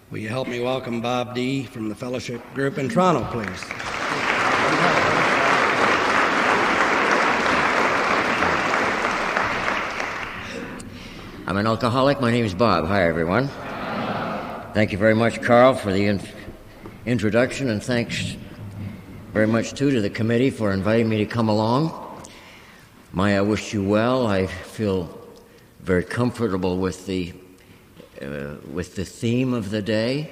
Will you help me welcome Bob D. from the Fellowship Group in Toronto, please? I'm an alcoholic. My name is Bob. Hi, everyone. Thank you very much, Carl, for the introduction, and thanks very much, too, to the committee for inviting me to come along. Maya, I wish you well. I feel very comfortable with the theme of the day.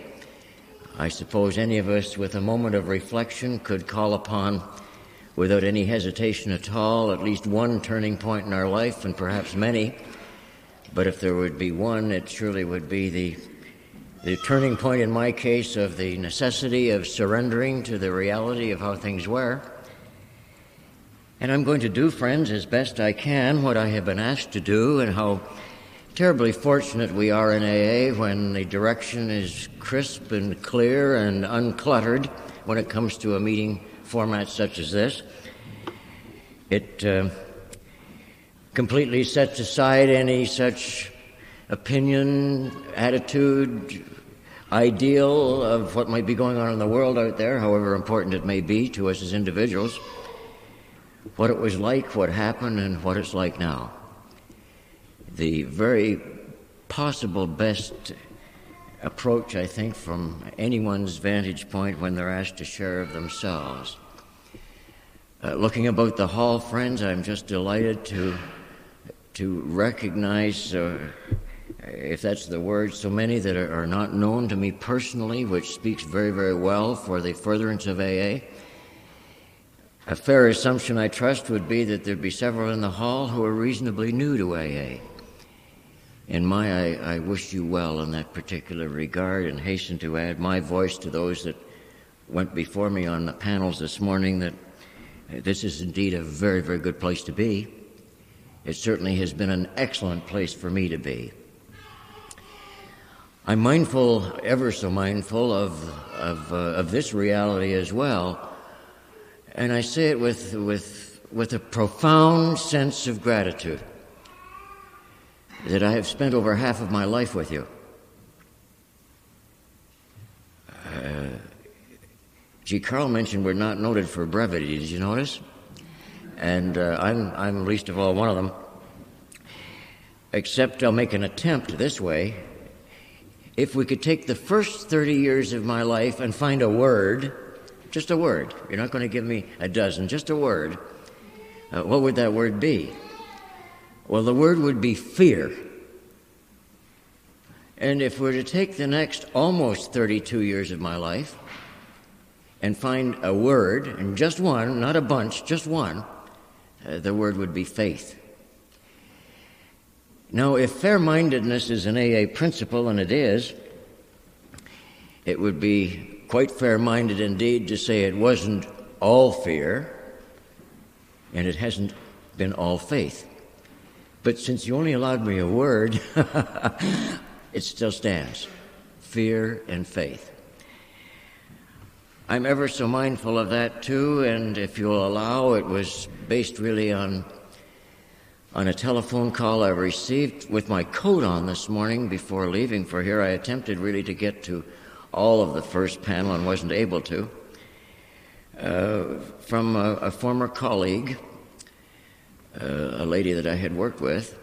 I suppose any of us with a moment of reflection could call upon, without any hesitation at all, at least one turning point in our life, and perhaps many. But if there would be one, it surely would be the turning point in my case of the necessity of surrendering to the reality of how things were. And I'm going to do, friends, as best I can what I have been asked to do, and how terribly fortunate we are in AA when the direction is crisp and clear and uncluttered when it comes to a meeting format such as this. It completely sets aside any such opinion, attitude, ideal of what might be going on in the world out there, however important it may be to us as individuals, what it was like, what happened, and what it's like now. The very possible best approach, I think, from anyone's vantage point when they're asked to share of themselves. Looking about the hall, friends, I'm just delighted to recognize, if that's the word, so many that are not known to me personally, which speaks very, very well for the furtherance of AA. A fair assumption, I trust, would be that there'd be several in the hall who are reasonably new to AA. And I wish you well in that particular regard, and hasten to add my voice to those that went before me on the panels this morning that this is indeed a very, very good place to be. It certainly has been an excellent place for me to be. I'm mindful, ever so mindful, of this reality as well, and I say it with a profound sense of gratitude that I have spent over half of my life with you. Carl mentioned we're not noted for brevity. Did you notice? And I'm least of all one of them. Except I'll make an attempt this way. If we could take the first 30 years of my life and find a word, just a word, you're not going to give me a dozen, just a word, what would that word be? Well, the word would be fear. And if we're to take the next almost 32 years of my life and find a word, and just one, not a bunch, just one, the word would be faith. Now, if fair-mindedness is an AA principle, and it is, it would be quite fair-minded indeed to say it wasn't all fear, and it hasn't been all faith. But since you only allowed me a word, it still stands. Fear and faith. I'm ever so mindful of that, too, and if you'll allow, it was based really on a telephone call I received with my coat on this morning before leaving for here. I attempted really to get to all of the first panel and wasn't able to, from a former colleague, a lady that I had worked with,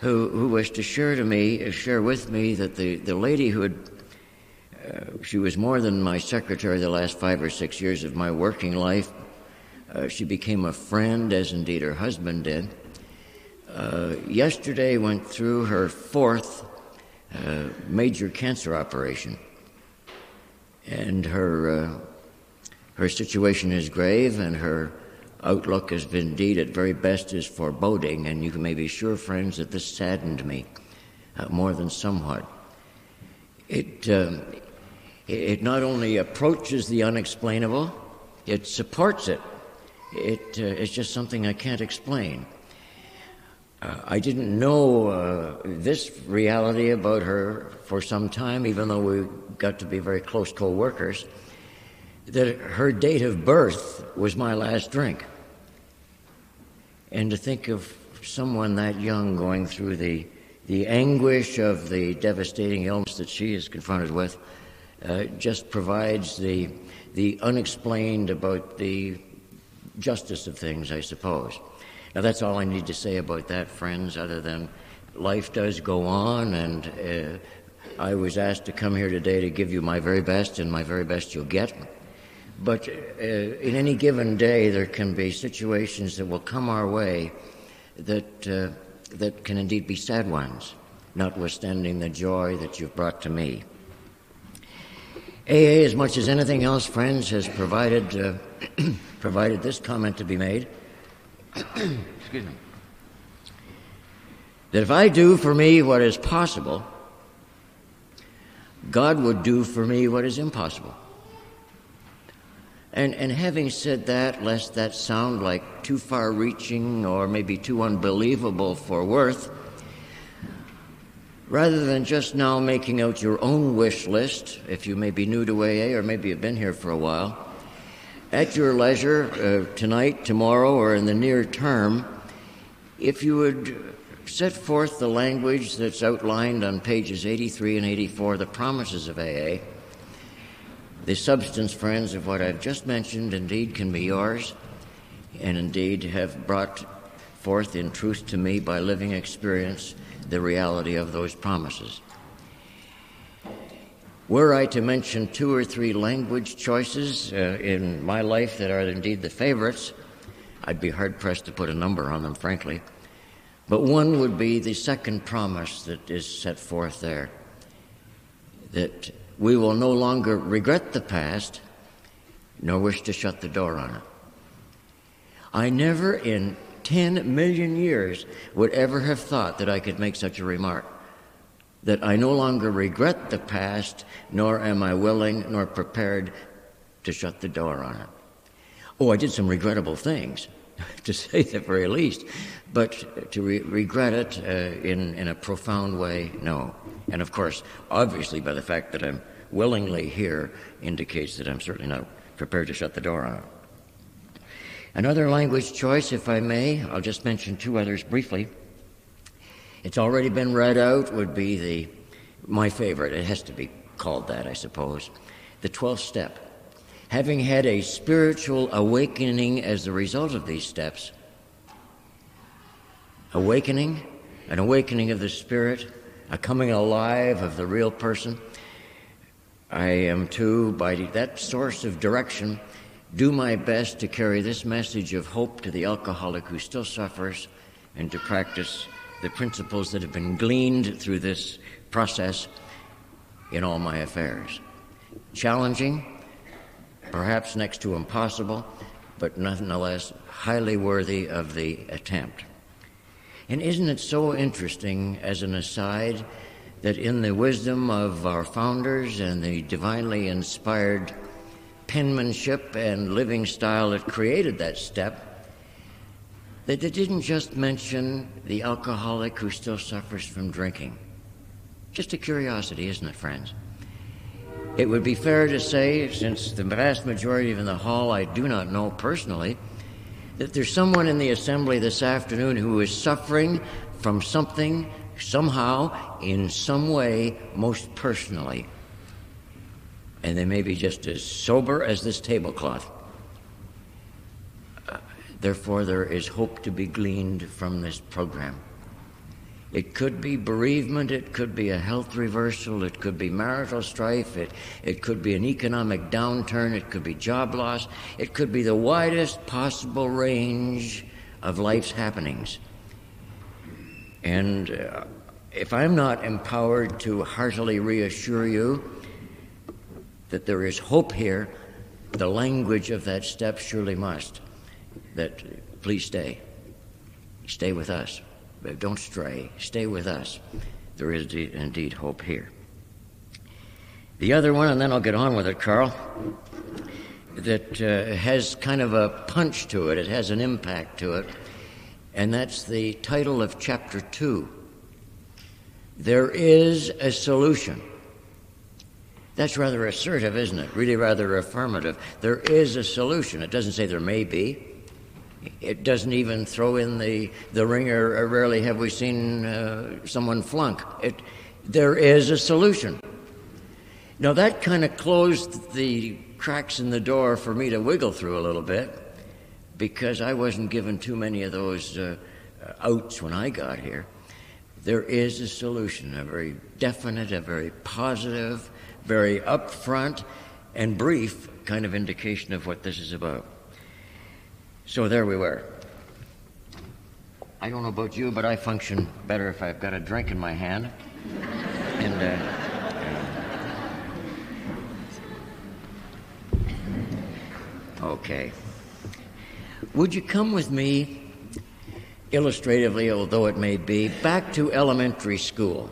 who wished to share with me that the lady who had, she was more than my secretary the last 5 or 6 years of my working life. She became a friend, as indeed her husband did. Yesterday went through her 4th major cancer operation, and her situation is grave, and her outlook has been indeed at very best is foreboding, and you may be sure, friends, that this saddened me more than somewhat. It not only approaches the unexplainable, it supports it. It's just something I can't explain. I didn't know this reality about her for some time, even though we got to be very close co-workers, that her date of birth was my last drink. And to think of someone that young going through the the anguish of the devastating illness that she is confronted with just provides the unexplained about the justice of things, I suppose. Now, that's all I need to say about that, friends, other than life does go on, and I was asked to come here today to give you my very best, and my very best you'll get. But in any given day, there can be situations that will come our way that can indeed be sad ones, notwithstanding the joy that you've brought to me. AA, as much as anything else, friends, has provided this comment to be made. Excuse me. That if I do for me what is possible, God would do for me what is impossible. And having said that, lest that sound like too far-reaching or maybe too unbelievable for worth, rather than just now making out your own wish list, if you may be new to AA or maybe you've been here for a while, at your leisure, tonight, tomorrow, or in the near term, if you would set forth the language that's outlined on pages 83 and 84, the promises of AA, the substance, friends, of what I've just mentioned indeed can be yours, and indeed have brought forth in truth to me by living experience the reality of those promises. Were I to mention 2 or 3 language choices in my life that are indeed the favorites, I'd be hard-pressed to put a number on them, frankly. But one would be the second promise that is set forth there, that we will no longer regret the past, nor wish to shut the door on it. I never in 10 million years would ever have thought that I could make such a remark, that I no longer regret the past, nor am I willing nor prepared to shut the door on it. Oh, I did some regrettable things, to say the very least, but to regret it in a profound way, no. And of course, obviously by the fact that I'm willingly here indicates that I'm certainly not prepared to shut the door on it. Another language choice, if I may, I'll just mention 2 others briefly. It's already been read out, would be my favorite. It has to be called that, I suppose. The 12th step. Having had a spiritual awakening as a result of these steps, an awakening of the spirit, a coming alive of the real person, I am to, by that source of direction, do my best to carry this message of hope to the alcoholic who still suffers and to practice the principles that have been gleaned through this process in all my affairs. Challenging, perhaps next to impossible, but nonetheless highly worthy of the attempt. And isn't it so interesting, as an aside, that in the wisdom of our founders and the divinely inspired penmanship and living style that created that step, that they didn't just mention the alcoholic who still suffers from drinking. Just a curiosity, isn't it, friends? It would be fair to say, since the vast majority in the hall I do not know personally, that there's someone in the assembly this afternoon who is suffering from something, somehow, in some way, most personally. And they may be just as sober as this tablecloth. Therefore, there is hope to be gleaned from this program. It could be bereavement, it could be a health reversal, it could be marital strife, it could be an economic downturn, it could be job loss, it could be the widest possible range of life's happenings. And if I'm not empowered to heartily reassure you that there is hope here, the language of that step surely must. That please stay. Stay with us. Don't stray. Stay with us. There is indeed hope here. The other one, and then I'll get on with it, Carl, that has kind of a punch to it. It has an impact to it. And that's the title of Chapter 2. There is a solution. That's rather assertive, isn't it? Really rather affirmative. There is a solution. It doesn't say there may be. It doesn't even throw in the ringer. Rarely have we seen someone flunk. There is a solution. Now, that kind of closed the cracks in the door for me to wiggle through a little bit, because I wasn't given too many of those outs when I got here. There is a solution, a very definite, a very positive, very upfront and brief kind of indication of what this is about. So there we were. I don't know about you, but I function better if I've got a drink in my hand. And okay. Would you come with me, illustratively, although it may be, back to elementary school?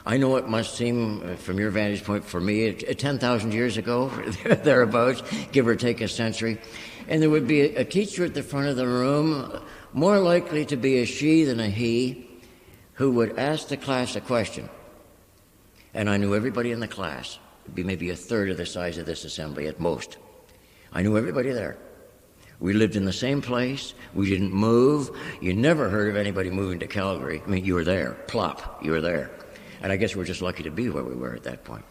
I know it must seem, from your vantage point, for me, 10,000 years ago, thereabouts, give or take a century. And there would be a teacher at the front of the room, more likely to be a she than a he, who would ask the class a question. And I knew everybody in the class. It would be maybe a third of the size of this assembly at most. I knew everybody there. We lived in the same place. We didn't move. You never heard of anybody moving to Calgary. I mean, you were there. Plop, you were there. And I guess we're just lucky to be where we were at that point.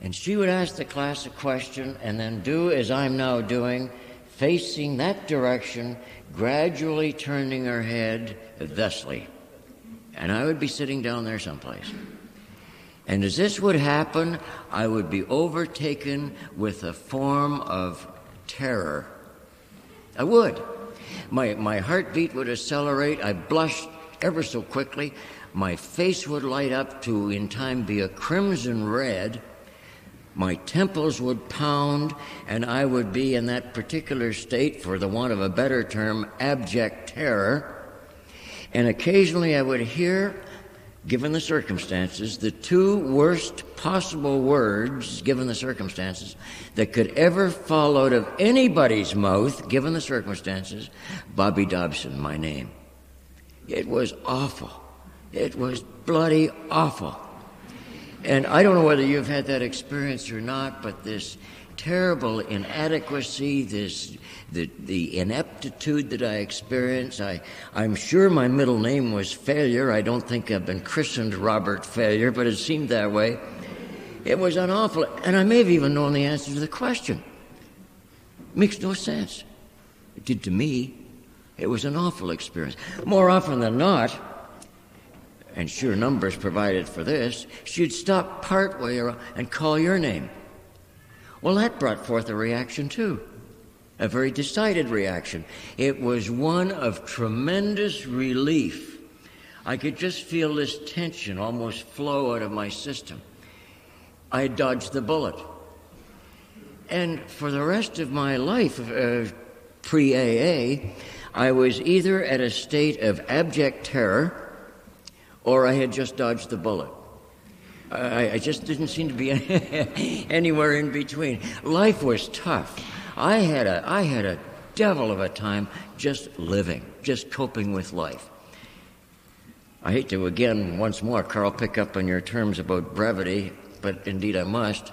And she would ask the class a question and then do as I'm now doing, facing that direction, gradually turning her head thusly. And I would be sitting down there someplace. And as this would happen, I would be overtaken with a form of terror. I would. My heartbeat would accelerate. I'd blush ever so quickly. My face would light up to, in time, be a crimson red. My temples would pound, and I would be in that particular state, for the want of a better term, abject terror. And occasionally I would hear, given the circumstances, the two worst possible words, given the circumstances, that could ever fall out of anybody's mouth, given the circumstances: Bobby Dobson, my name. It was awful. It was bloody awful. And I don't know whether you've had that experience or not, but this terrible inadequacy, the ineptitude that I experienced. I'm sure my middle name was Failure. I don't think I've been christened Robert Failure, but it seemed that way. It was an awful, and I may have even known the answer to the question. It makes no sense. It did to me. It was an awful experience. More often than not, and sure numbers provided for this, she'd stop partway around and call your name. Well, that brought forth a reaction too, a very decided reaction. It was one of tremendous relief. I could just feel this tension almost flow out of my system. I dodged the bullet. And for the rest of my life, pre-AA, I was either at a state of abject terror or I had just dodged the bullet. I just didn't seem to be anywhere in between. Life was tough. I had a devil of a time just living, just coping with life. I hate to again, once more, Carl, pick up on your terms about brevity, but indeed I must.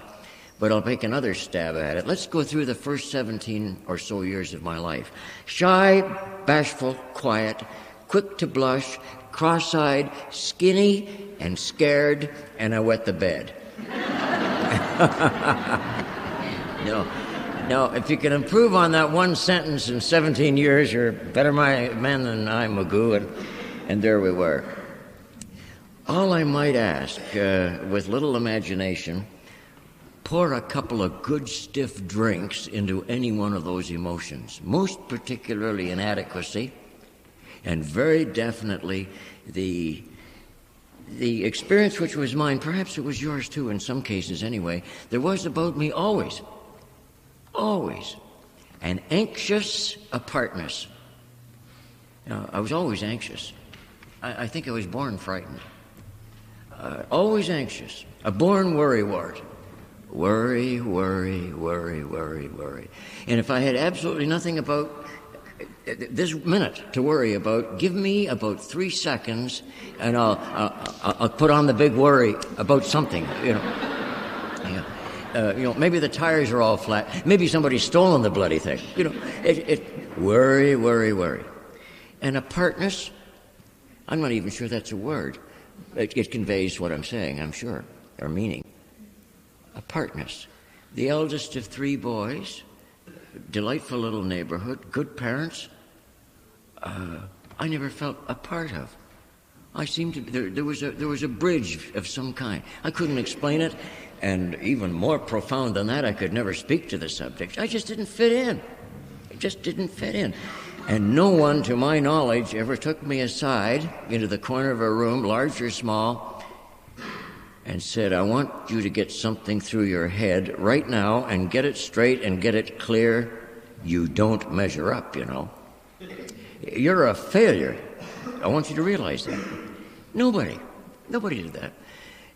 But I'll make another stab at it. Let's go through the first 17 or so years of my life. Shy, bashful, quiet, quick to blush, cross-eyed, skinny, and scared, and I wet the bed. No, if you can improve on that one sentence in 17 years, you're a better man than I, Magoo, and there we were. All I might ask, with little imagination, pour a couple of good stiff drinks into any one of those emotions, most particularly inadequacy, and very definitely the experience which was mine, perhaps it was yours too in some cases anyway, there was about me always, an anxious apartness. I was always anxious. I think I was born frightened. Always anxious. A born worrywart. Worry. And if I had absolutely nothing about this minute to worry about, give me about 3 seconds and I'll put on the big worry about something, maybe the tires are all flat. Maybe somebody's stolen the bloody thing. Worry, worry, worry. And apartness, I'm not even sure that's a word. It conveys what I'm saying, I'm sure, or meaning. Apartness. The eldest of 3 boys, delightful little neighborhood, good parents, I never felt a part of. I seemed to, there was a bridge of some kind. I couldn't explain it, and even more profound than that, I could never speak to the subject. I just didn't fit in. It just didn't fit in. And no one, to my knowledge, ever took me aside into the corner of a room, large or small, and said, I want you to get something through your head right now and get it straight and get it clear. You don't measure up, you know. You're a failure. I want you to realize that. Nobody did that.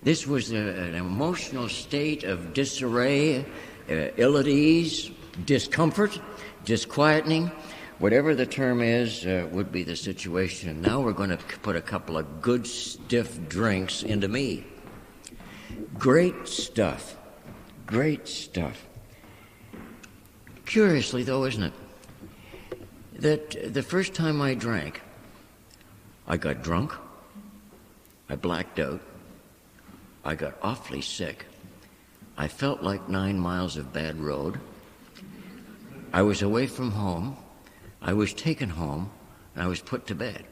This was an emotional state of disarray, ill at ease, discomfort, disquietening, whatever the term is, would be the situation. And now we're going to put a couple of good stiff drinks into me. Great stuff. Great stuff. Curiously, though, isn't it, that the first time I drank, I got drunk, I blacked out, I got awfully sick, I felt like 9 miles of bad road, I was away from home, I was taken home, and I was put to bed.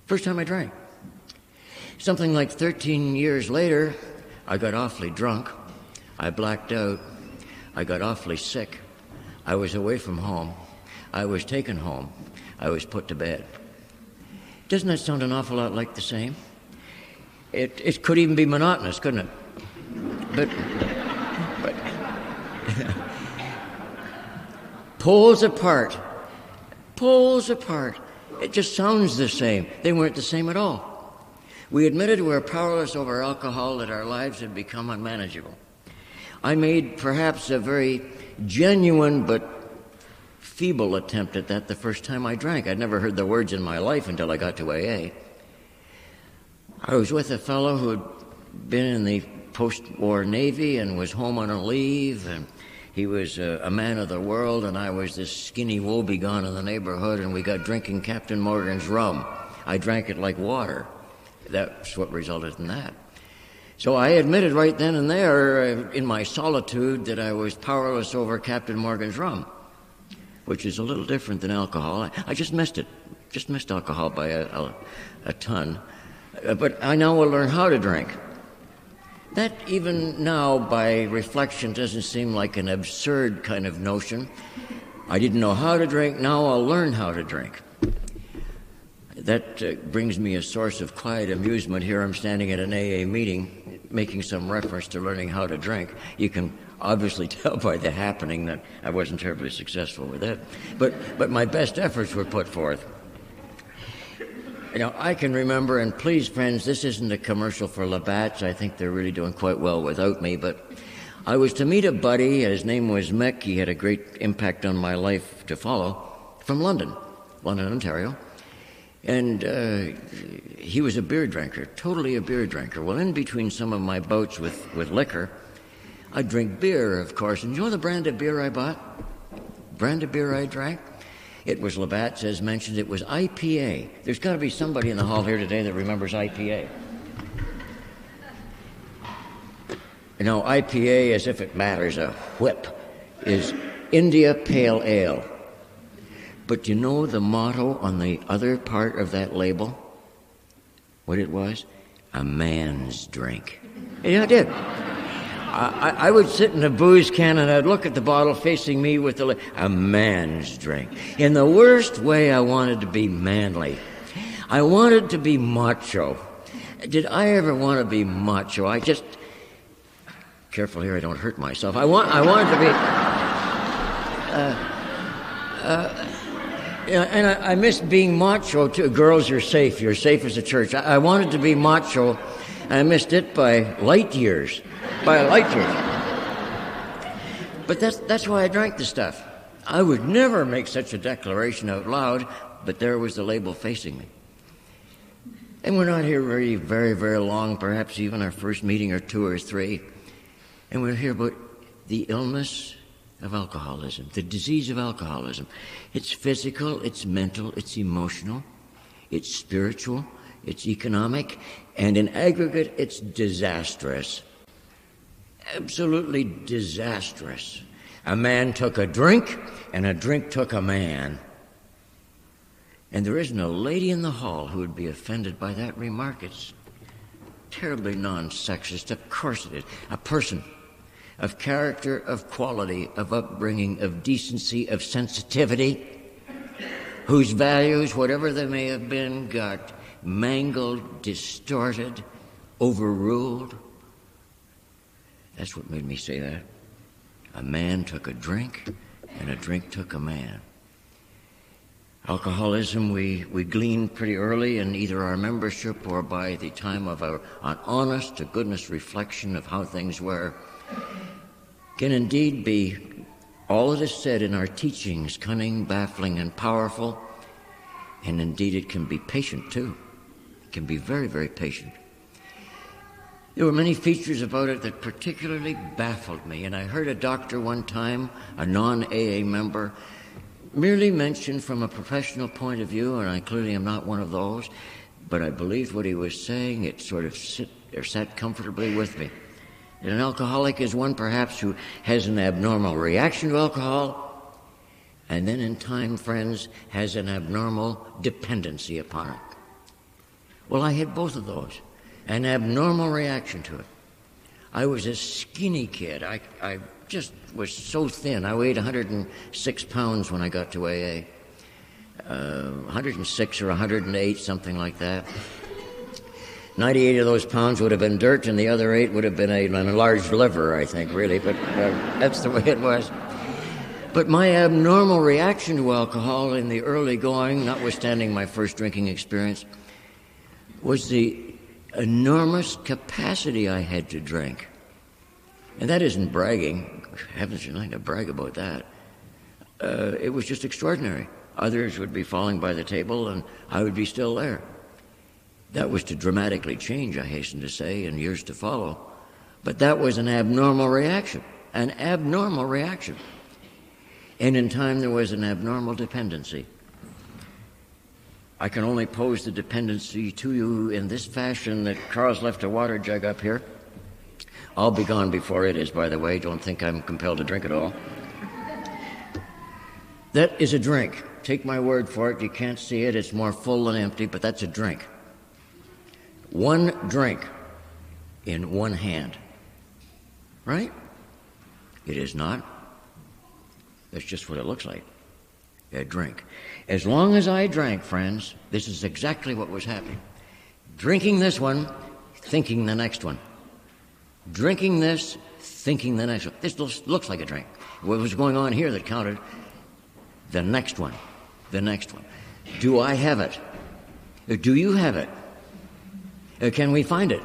First time I drank. Something like 13 years later, I got awfully drunk, I blacked out, I got awfully sick, I was away from home, I was taken home, I was put to bed. Doesn't that sound an awful lot like the same? It could even be monotonous, couldn't it? But poles apart. It just sounds the same. They weren't the same at all. We admitted we were powerless over alcohol, that our lives had become unmanageable. I made perhaps a very genuine but feeble attempt at that the first time I drank. I'd never heard the words in my life until I got to AA. I was with a fellow who had been in the post-war Navy and was home on a leave, and he was a man of the world, and I was this skinny woebegone in the neighborhood, and we got drinking Captain Morgan's rum. I drank it like water. That's what resulted in that. So I admitted right then and there, in my solitude, that I was powerless over Captain Morgan's rum, which is a little different than alcohol. I just missed it. Just missed alcohol by a ton. But I now will learn how to drink. That even now, by reflection, doesn't seem like an absurd kind of notion. I didn't know how to drink, now I'll learn how to drink. That brings me a source of quiet amusement. Here I'm standing at an AA meeting, making some reference to learning how to drink. You can obviously tell by the happening that I wasn't terribly successful with that. But my best efforts were put forth. You know, I can remember, and please, friends, this isn't a commercial for Labatt's. I think they're really doing quite well without me, but I was to meet a buddy. His name was Mick. He had a great impact on my life to follow, from London, Ontario. And he was a beer drinker, totally a beer drinker. Well, in between some of my bouts with liquor, I'd drink beer, of course. And you know the brand of beer I bought? Brand of beer I drank? It was Labatt's, as mentioned. It was IPA. There's got to be somebody in the hall here today that remembers IPA. You know, IPA, as if it matters a whip, is India Pale Ale. But you know the motto on the other part of that label? What it was? A man's drink. Yeah, I did. I would sit in a booze can and I'd look at the bottle facing me with a man's drink. In the worst way, I wanted to be manly. I wanted to be macho. Did I ever want to be macho? I just... Careful here, I don't hurt myself. I wanted to be... and I miss being macho too. Girls, you're safe. You're safe as a church. I wanted to be macho, and I missed it by light years. But that's why I drank the stuff. I would never make such a declaration out loud, but there was the label facing me. And we're not here very, very, very long, perhaps even our first meeting or 2 or 3. And we'll hear about the illness of alcoholism, the disease of alcoholism. It's physical, it's mental, it's emotional, it's spiritual, it's economic, and in aggregate, it's disastrous. Absolutely disastrous. A man took a drink, and a drink took a man. And there isn't a lady in the hall who would be offended by that remark. It's terribly non-sexist. Of course it is. A person of character, of quality, of upbringing, of decency, of sensitivity, whose values, whatever they may have been, got mangled, distorted, overruled. That's what made me say that. A man took a drink, and a drink took a man. Alcoholism, we glean pretty early in either our membership or by the time of an honest-to-goodness reflection of how things were, can indeed be all that is said in our teachings, cunning, baffling, and powerful, and indeed it can be patient too. It can be very, very patient. There were many features about it that particularly baffled me, and I heard a doctor one time, a non-AA member, merely mentioned from a professional point of view, and I clearly am not one of those, but I believed what he was saying. It sort of sat comfortably with me. And an alcoholic is one perhaps who has an abnormal reaction to alcohol, and then in time, friends, has an abnormal dependency upon it. Well, I had both of those, an abnormal reaction to it. I was a skinny kid. I just was so thin. I weighed 106 pounds when I got to AA. 106 or 108, something like that. 98 of those pounds would have been dirt, and the other 8 would have been an enlarged liver, I think, really. But that's the way it was. But my abnormal reaction to alcohol in the early going, notwithstanding my first drinking experience, was the enormous capacity I had to drink. And that isn't bragging. Heavens, you're not going to brag about that. It was just extraordinary. Others would be falling by the table, and I would be still there. That was to dramatically change, I hasten to say, in years to follow. But that was an abnormal reaction. An abnormal reaction. And in time, there was an abnormal dependency. I can only pose the dependency to you in this fashion that Carl's left a water jug up here. I'll be gone before it is, by the way. Don't think I'm compelled to drink it all. That is a drink. Take my word for it. You can't see it. It's more full than empty, but that's a drink. One drink in one hand. Right? It is not. That's just what it looks like. A drink. As long as I drank, friends, this is exactly what was happening. Drinking this one, thinking the next one. Drinking this, thinking the next one. This looks like a drink. What was going on here that counted? The next one. The next one. Do I have it? Do you have it? Can we find it?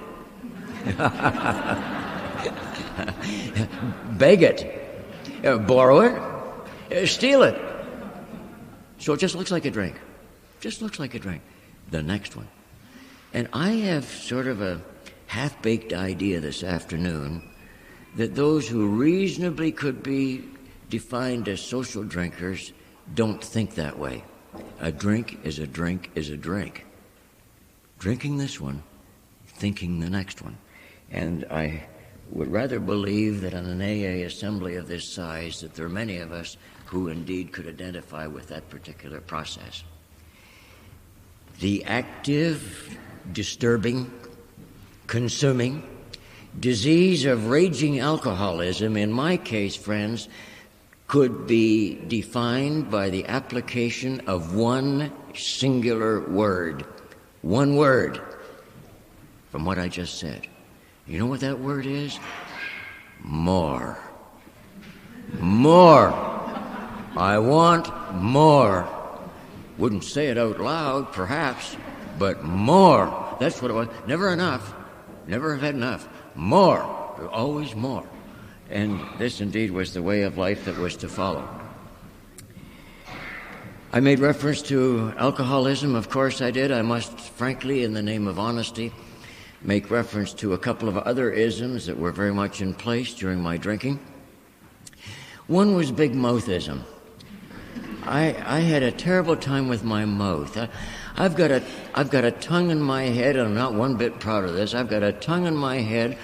Beg it. Borrow it. Steal it. So it just looks like a drink. Just looks like a drink. The next one. And I have sort of a half-baked idea this afternoon that those who reasonably could be defined as social drinkers don't think that way. A drink is a drink is a drink. Drinking this one, thinking the next one. And I would rather believe that in an AA assembly of this size that there are many of us who indeed could identify with that particular process. The active, disturbing, consuming disease of raging alcoholism, in my case, friends, could be defined by the application of one singular word. One word from what I just said. You know what that word is? More. More. I want more. Wouldn't say it out loud, perhaps, but more. That's what it was. Never enough. Never have had enough. More. Always more. And this indeed was the way of life that was to follow. I made reference to alcoholism. Of course I did. I must, frankly, in the name of honesty, make reference to a couple of other isms that were very much in place during my drinking. One was big mouthism. I had a terrible time with my mouth. I've got a tongue in my head, and I'm not one bit proud of this. I've got a tongue in my head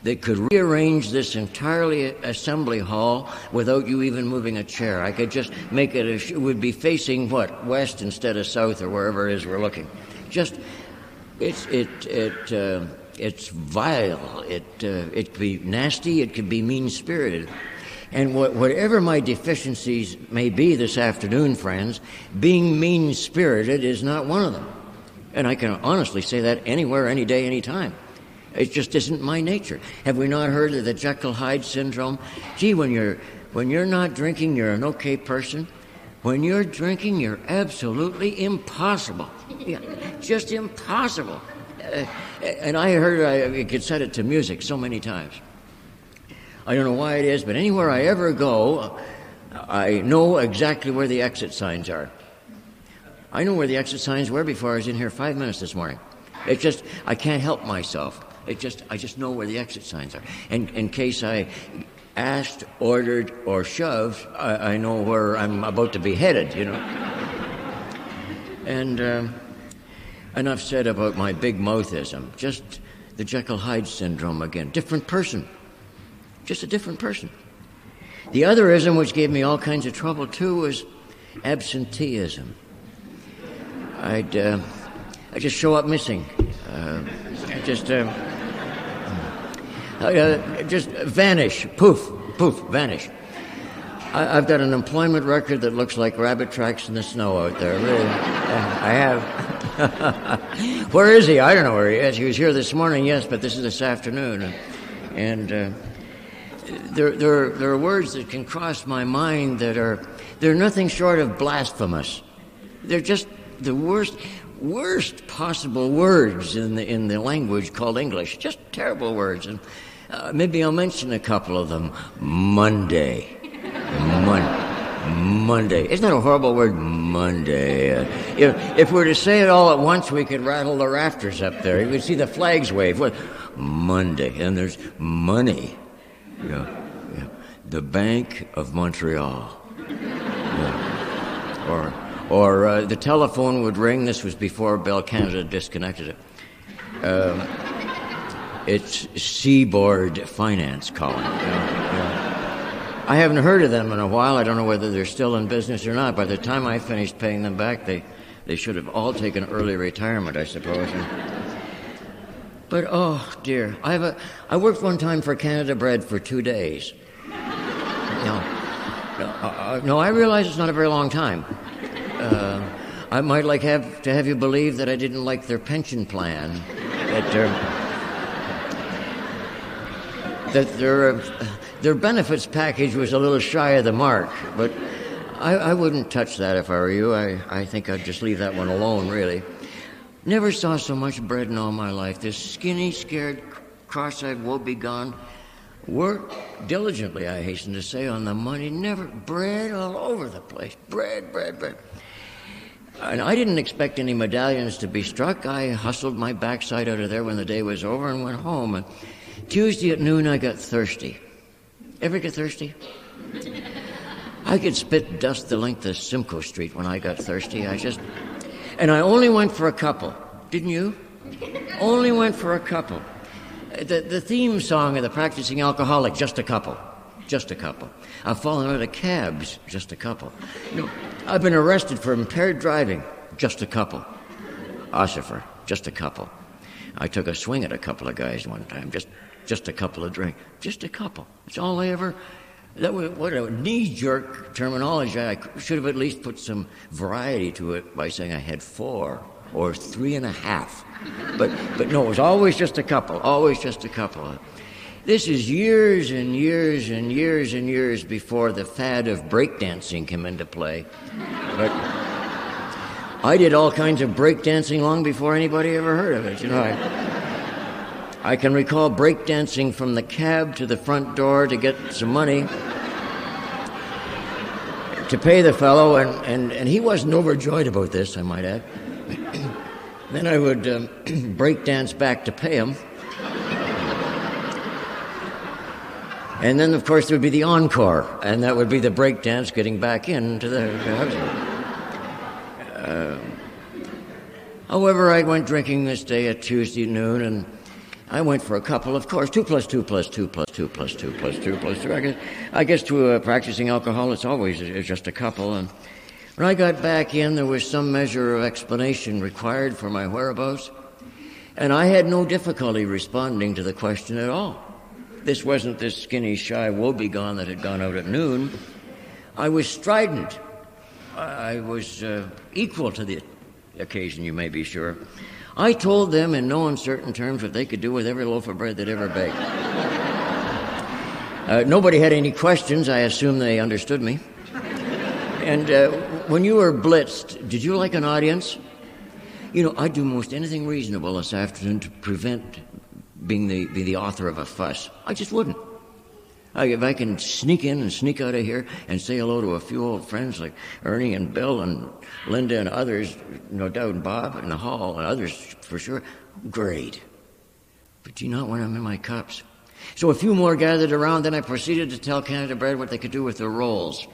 that could rearrange this entirely assembly hall without you even moving a chair. I could just make it would be facing what, west instead of south or wherever it is we're looking. Just it's vile. It could be nasty. It could be mean-spirited. And whatever my deficiencies may be this afternoon, friends, being mean-spirited is not one of them. And I can honestly say that anywhere, any day, any time. It just isn't my nature. Have we not heard of the Jekyll-Hyde syndrome? Gee, when you're not drinking, you're an okay person. When you're drinking, you're absolutely impossible. Yeah, just impossible. And I heard I could set it to music so many times. I don't know why it is, but anywhere I ever go, I know exactly where the exit signs are. I know where the exit signs were before I was in here 5 minutes this morning. It's just, I can't help myself. I just know where the exit signs are. And in case I asked, ordered, or shoved, I know where I'm about to be headed, you know. And enough said about my big mouthism. Just the Jekyll-Hyde syndrome again. Different person. Just a different person. The other ism, which gave me all kinds of trouble too, was absenteeism. I just show up missing. Just vanish. Poof, vanish. I've got an employment record that looks like rabbit tracks in the snow out there. Really, I have. Where is he? I don't know where he is. He was here this morning, yes, but this is this afternoon, and. There are words that can cross my mind they're nothing short of blasphemous. They're just the worst possible words in the language called English. Just terrible words. And maybe I'll mention a couple of them. Monday. Monday. Isn't that a horrible word? Monday. If we were to say it all at once, we could rattle the rafters up there. You could see the flags wave. What? Monday. And there's money. Yeah. The Bank of Montreal. Yeah. Or the telephone would ring. This was before Bell Canada disconnected it. It's Seaboard Finance calling. Yeah. I haven't heard of them in a while. I don't know whether they're still in business or not. By the time I finished paying them back, they should have all taken early retirement, I suppose. But, oh, dear, I worked one time for Canada Bread for 2 days. No, I realize it's not a very long time. I might have to have you believe that I didn't like their pension plan, that their benefits package was a little shy of the mark, but I wouldn't touch that if I were you. I think I'd just leave that one alone, really. Never saw so much bread in all my life. This skinny, scared, cross-eyed woebegone worked diligently, I hasten to say, on the money. Never bread all over the place. Bread. And I didn't expect any medallions to be struck. I hustled my backside out of there when the day was over and went home. And Tuesday at noon, I got thirsty. Ever get thirsty? I could spit dust the length of Simcoe Street when I got thirsty. And I only went for a couple. Didn't you? Only went for a couple. The theme song of the Practicing Alcoholic, just a couple. Just a couple. I've fallen out of cabs, just a couple. I've been arrested for impaired driving, just a couple. Ossifer, just a couple. I took a swing at a couple of guys one time, just a couple of drinks. Just a couple. That's all I ever... What a knee-jerk terminology. I should have at least put some variety to it by saying I had 4 or 3.5. But no, it was always just a couple, always just a couple. This is years and years and years and years before the fad of breakdancing came into play. But I did all kinds of breakdancing long before anybody ever heard of it. I can recall breakdancing from the cab to the front door to get some money to pay the fellow, and he wasn't overjoyed about this, I might add. Then I would breakdance back to pay him. And then, of course, there would be the encore, and that would be the break dance getting back into the house. However, I went drinking this day at Tuesday noon, and I went for a couple, of course, 2 plus 2 plus 2 plus 2 plus 2 plus 2 plus 2. I guess to practicing alcohol, it's always just a couple. And when I got back in, there was some measure of explanation required for my whereabouts, and I had no difficulty responding to the question at all. This wasn't this skinny, shy woebegone that had gone out at noon. I was strident. I was equal to the occasion, you may be sure. I told them in no uncertain terms what they could do with every loaf of bread they'd ever baked. Nobody had any questions. I assume they understood me. And when you were blitzed, did you like an audience? You know, I'd do most anything reasonable this afternoon to prevent being the author of a fuss. I just wouldn't. If I can sneak in and sneak out of here and say hello to a few old friends like Ernie and Bill and Linda and others, no doubt, and Bob in the hall and others for sure, great. But do you not when I'm in my cups? So a few more gathered around, then I proceeded to tell Canada Bread what they could do with their rolls.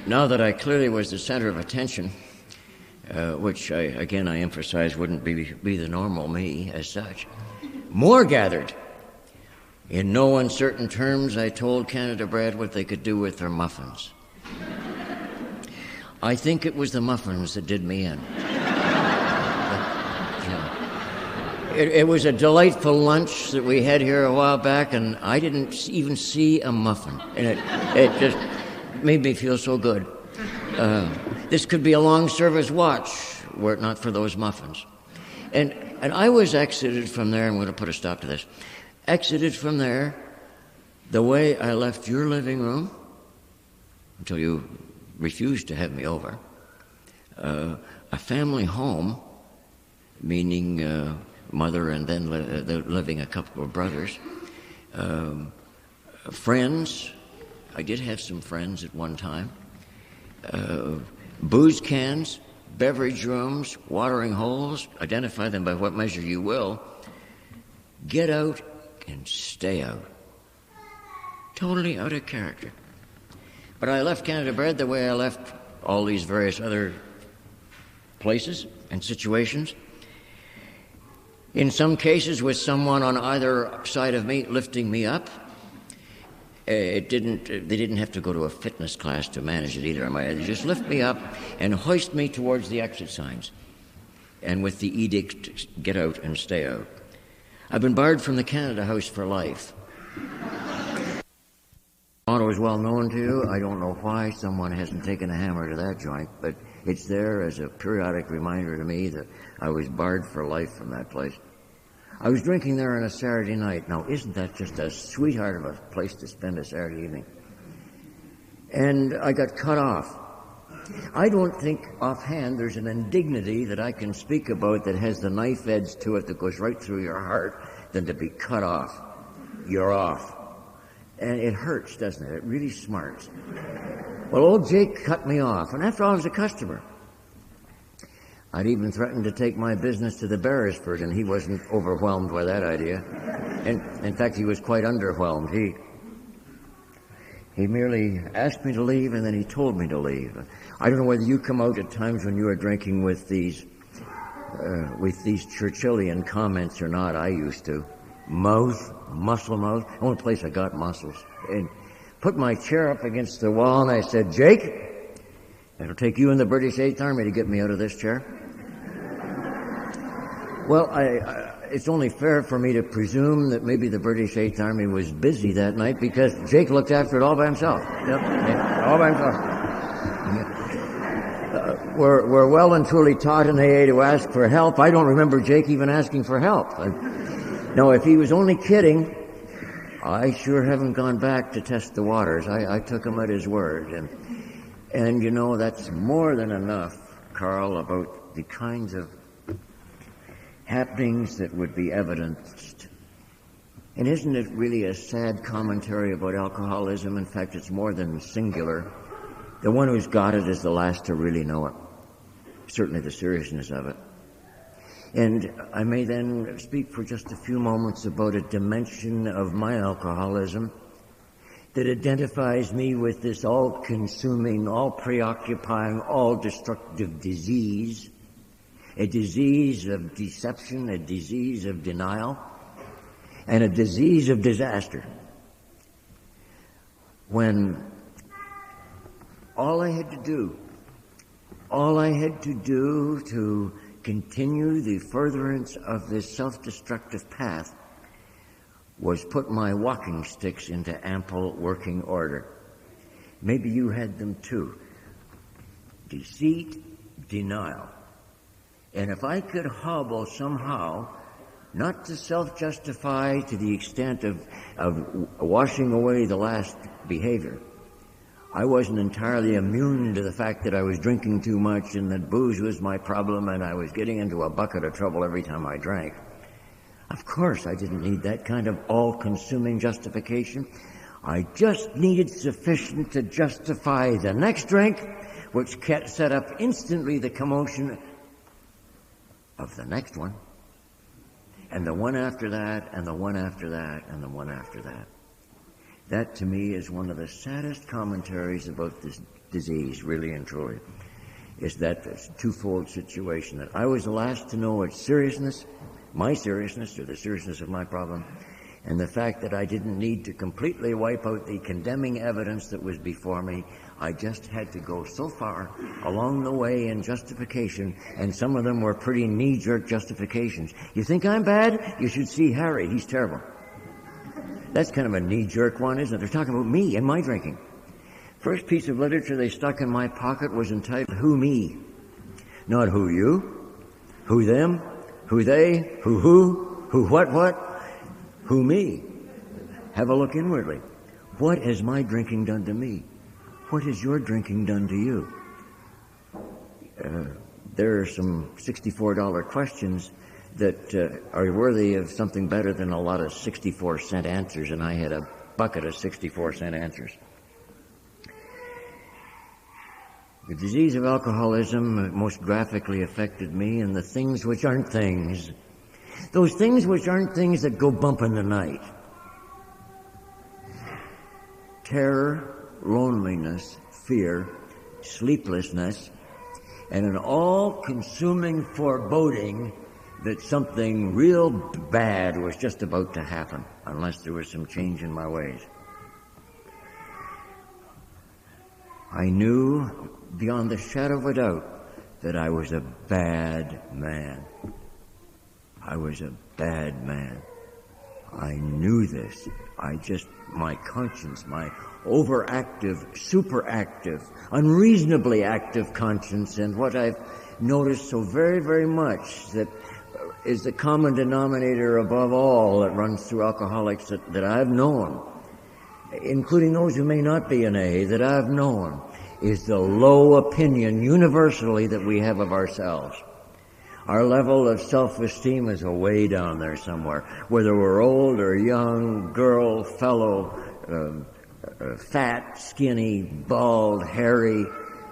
Now that I clearly was the center of attention, which I emphasize wouldn't be the normal me as such, more gathered. In no uncertain terms, I told Canada Bread what they could do with their muffins. I think it was the muffins that did me in. It was a delightful lunch that we had here a while back, and I didn't even see a muffin. And it just made me feel so good. This could be a long service watch were it not for those muffins. And I was exited from there. I'm going to put a stop to this. Exited from there the way I left your living room until you refused to have me over. A family home, meaning mother and then living a couple of brothers. Friends. I did have some friends at one time. Booze cans, beverage rooms, watering holes, identify them by what measure you will. Get out and stay out. Totally out of character. But I left Canada Bread the way I left all these various other places and situations. In some cases with someone on either side of me lifting me up. They didn't have to go to a fitness class to manage it either. They just lift me up and hoist me towards the exit signs. And with the edict, get out and stay out. I've been barred from the Canada House for life. The motto is well known to you. I don't know why someone hasn't taken a hammer to that joint, but it's there as a periodic reminder to me that I was barred for life from that place. I was drinking there on a Saturday night. Now, isn't that just a sweetheart of a place to spend a Saturday evening? And I got cut off. I don't think offhand there's an indignity that I can speak about that has the knife edge to it that goes right through your heart than to be cut off. You're off. And it hurts, doesn't it? It really smarts. Well, old Jake cut me off, and after all, I was a customer. I'd even threatened to take my business to the Beresford, and he wasn't overwhelmed by that idea. And in fact, he was quite underwhelmed. He merely asked me to leave, and then he told me to leave. I don't know whether you come out at times when you are drinking with these Churchillian comments or not. I used to. Muscle mouth. Only place I got muscles. And put my chair up against the wall, and I said, Jake, it'll take you and the British 8th Army to get me out of this chair. Well, it's only fair for me to presume that maybe the British 8th Army was busy that night because Jake looked after it all by himself. Yep, all by himself. We're well and truly taught in AA to ask for help. I don't remember Jake even asking for help. No, if he was only kidding, I sure haven't gone back to test the waters. I took him at his word. And you know, that's more than enough, Carl, about the kinds of happenings that would be evidenced. And isn't it really a sad commentary about alcoholism? In fact, it's more than singular. The one who's got it is the last to really know it. Certainly the seriousness of it. And I may then speak for just a few moments about a dimension of my alcoholism that identifies me with this all-consuming, all-preoccupying, all-destructive disease, a disease of deception, a disease of denial, and a disease of disaster. When all I had to do to continue the furtherance of this self-destructive path was put my walking sticks into ample working order. Maybe you had them too. Deceit, denial. And if I could hobble somehow, not to self-justify to the extent of washing away the last behavior, I wasn't entirely immune to the fact that I was drinking too much and that booze was my problem and I was getting into a bucket of trouble every time I drank. Of course, I didn't need that kind of all-consuming justification. I just needed sufficient to justify the next drink, which set up instantly the commotion of the next one, and the one after that, and the one after that, and the one after that. That, to me, is one of the saddest commentaries about this disease, really and truly, is that twofold situation, that I was the last to know its seriousness, my seriousness, or the seriousness of my problem, and the fact that I didn't need to completely wipe out the condemning evidence that was before me. I just had to go so far along the way in justification, and some of them were pretty knee-jerk justifications. You think I'm bad? You should see Harry. He's terrible. That's kind of a knee-jerk one, isn't it? They're talking about me and my drinking. First piece of literature they stuck in my pocket was entitled, Who Me? Not who you, who them, who they, who what, who me. Have a look inwardly. What has my drinking done to me? What has your drinking done to you? There are some $64 questions that are worthy of something better than a lot of 64-cent answers, and I had a bucket of 64-cent answers. The disease of alcoholism most graphically affected me in the things which aren't things. Those things which aren't things that go bump in the night. Terror, loneliness, fear, sleeplessness, and an all-consuming foreboding that something real bad was just about to happen, unless there was some change in my ways. I knew beyond the shadow of a doubt that I was a bad man. I was a bad man. I knew this. My conscience, my overactive, superactive, unreasonably active conscience, and what I've noticed so very, very much that is the common denominator above all that runs through alcoholics that I've known, including those who may not be in AA, that I've known, is the low opinion universally that we have of ourselves. Our level of self-esteem is way down there somewhere, whether we're old or young, girl, fellow, fat, skinny, bald, hairy,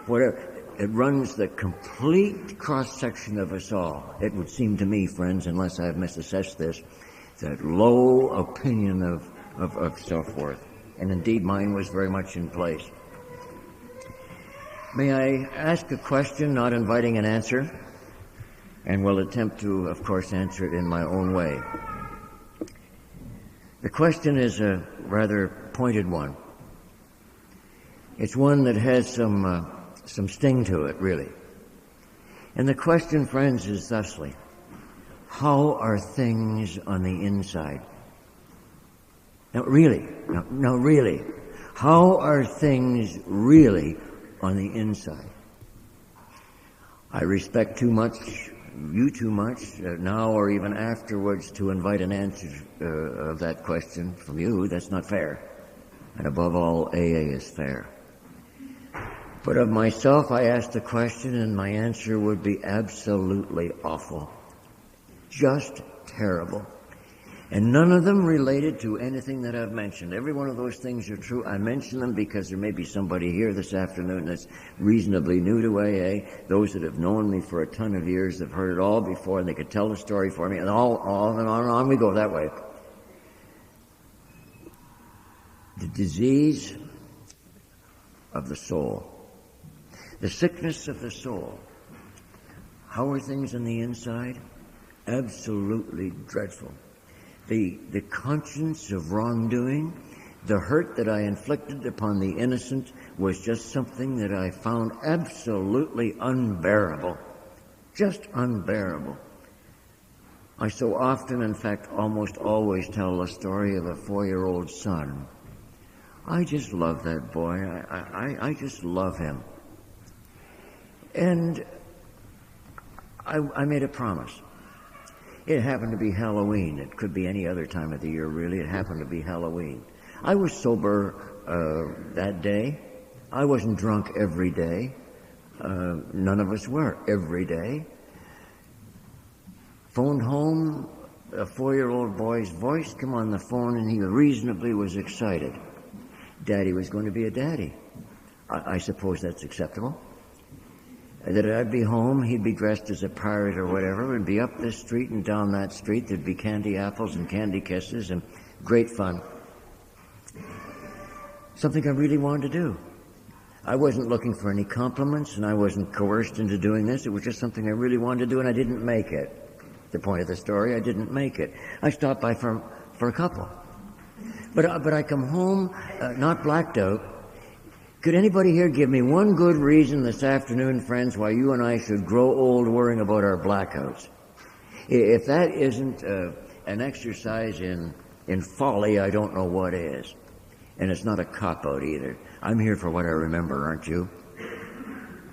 whatever. It runs the complete cross-section of us all. It would seem to me, friends, unless I've misassessed this, that low opinion of self-worth. And indeed, mine was very much in place. May I ask a question, not inviting an answer? And will attempt to, of course, answer it in my own way. The question is a rather pointed one. It's one that has some sting to it, really. And the question, friends, is thusly: how are things on the inside? Now, really, really, how are things really on the inside? I respect you too much, now or even afterwards, to invite an answer of that question from you. That's not fair. And above all, AA is fair. But of myself, I asked the question, and my answer would be absolutely awful. Just terrible. And none of them related to anything that I've mentioned. Every one of those things are true. I mention them because there may be somebody here this afternoon that's reasonably new to AA. Those that have known me for a ton of years have heard it all before, and they could tell the story for me, and on and on and on we go that way. The disease of the soul. The sickness of the soul. How are things on the inside? Absolutely dreadful. The conscience of wrongdoing, the hurt that I inflicted upon the innocent was just something that I found absolutely unbearable. Just unbearable. I so often, in fact, almost always tell the story of a 4-year-old son. I just love that boy. I just love him. And I made a promise. It happened to be Halloween. It could be any other time of the year, really. It happened to be Halloween. I was sober that day. I wasn't drunk every day. None of us were every day. Phoned home, a 4-year-old boy's voice came on the phone, and he reasonably was excited. Daddy was going to be a daddy. I suppose that's acceptable. That I'd be home, he'd be dressed as a pirate or whatever, and be up this street and down that street. There'd be candy apples and candy kisses and great fun. Something I really wanted to do. I wasn't looking for any compliments, and I wasn't coerced into doing this. It was just something I really wanted to do, and I didn't make it. The point of the story, I didn't make it. I stopped by for a couple. But I come home, not blacked out. Could anybody here give me one good reason this afternoon, friends, why you and I should grow old worrying about our blackouts? If that isn't an exercise in folly, I don't know what is. And it's not a cop-out either. I'm here for what I remember, aren't you?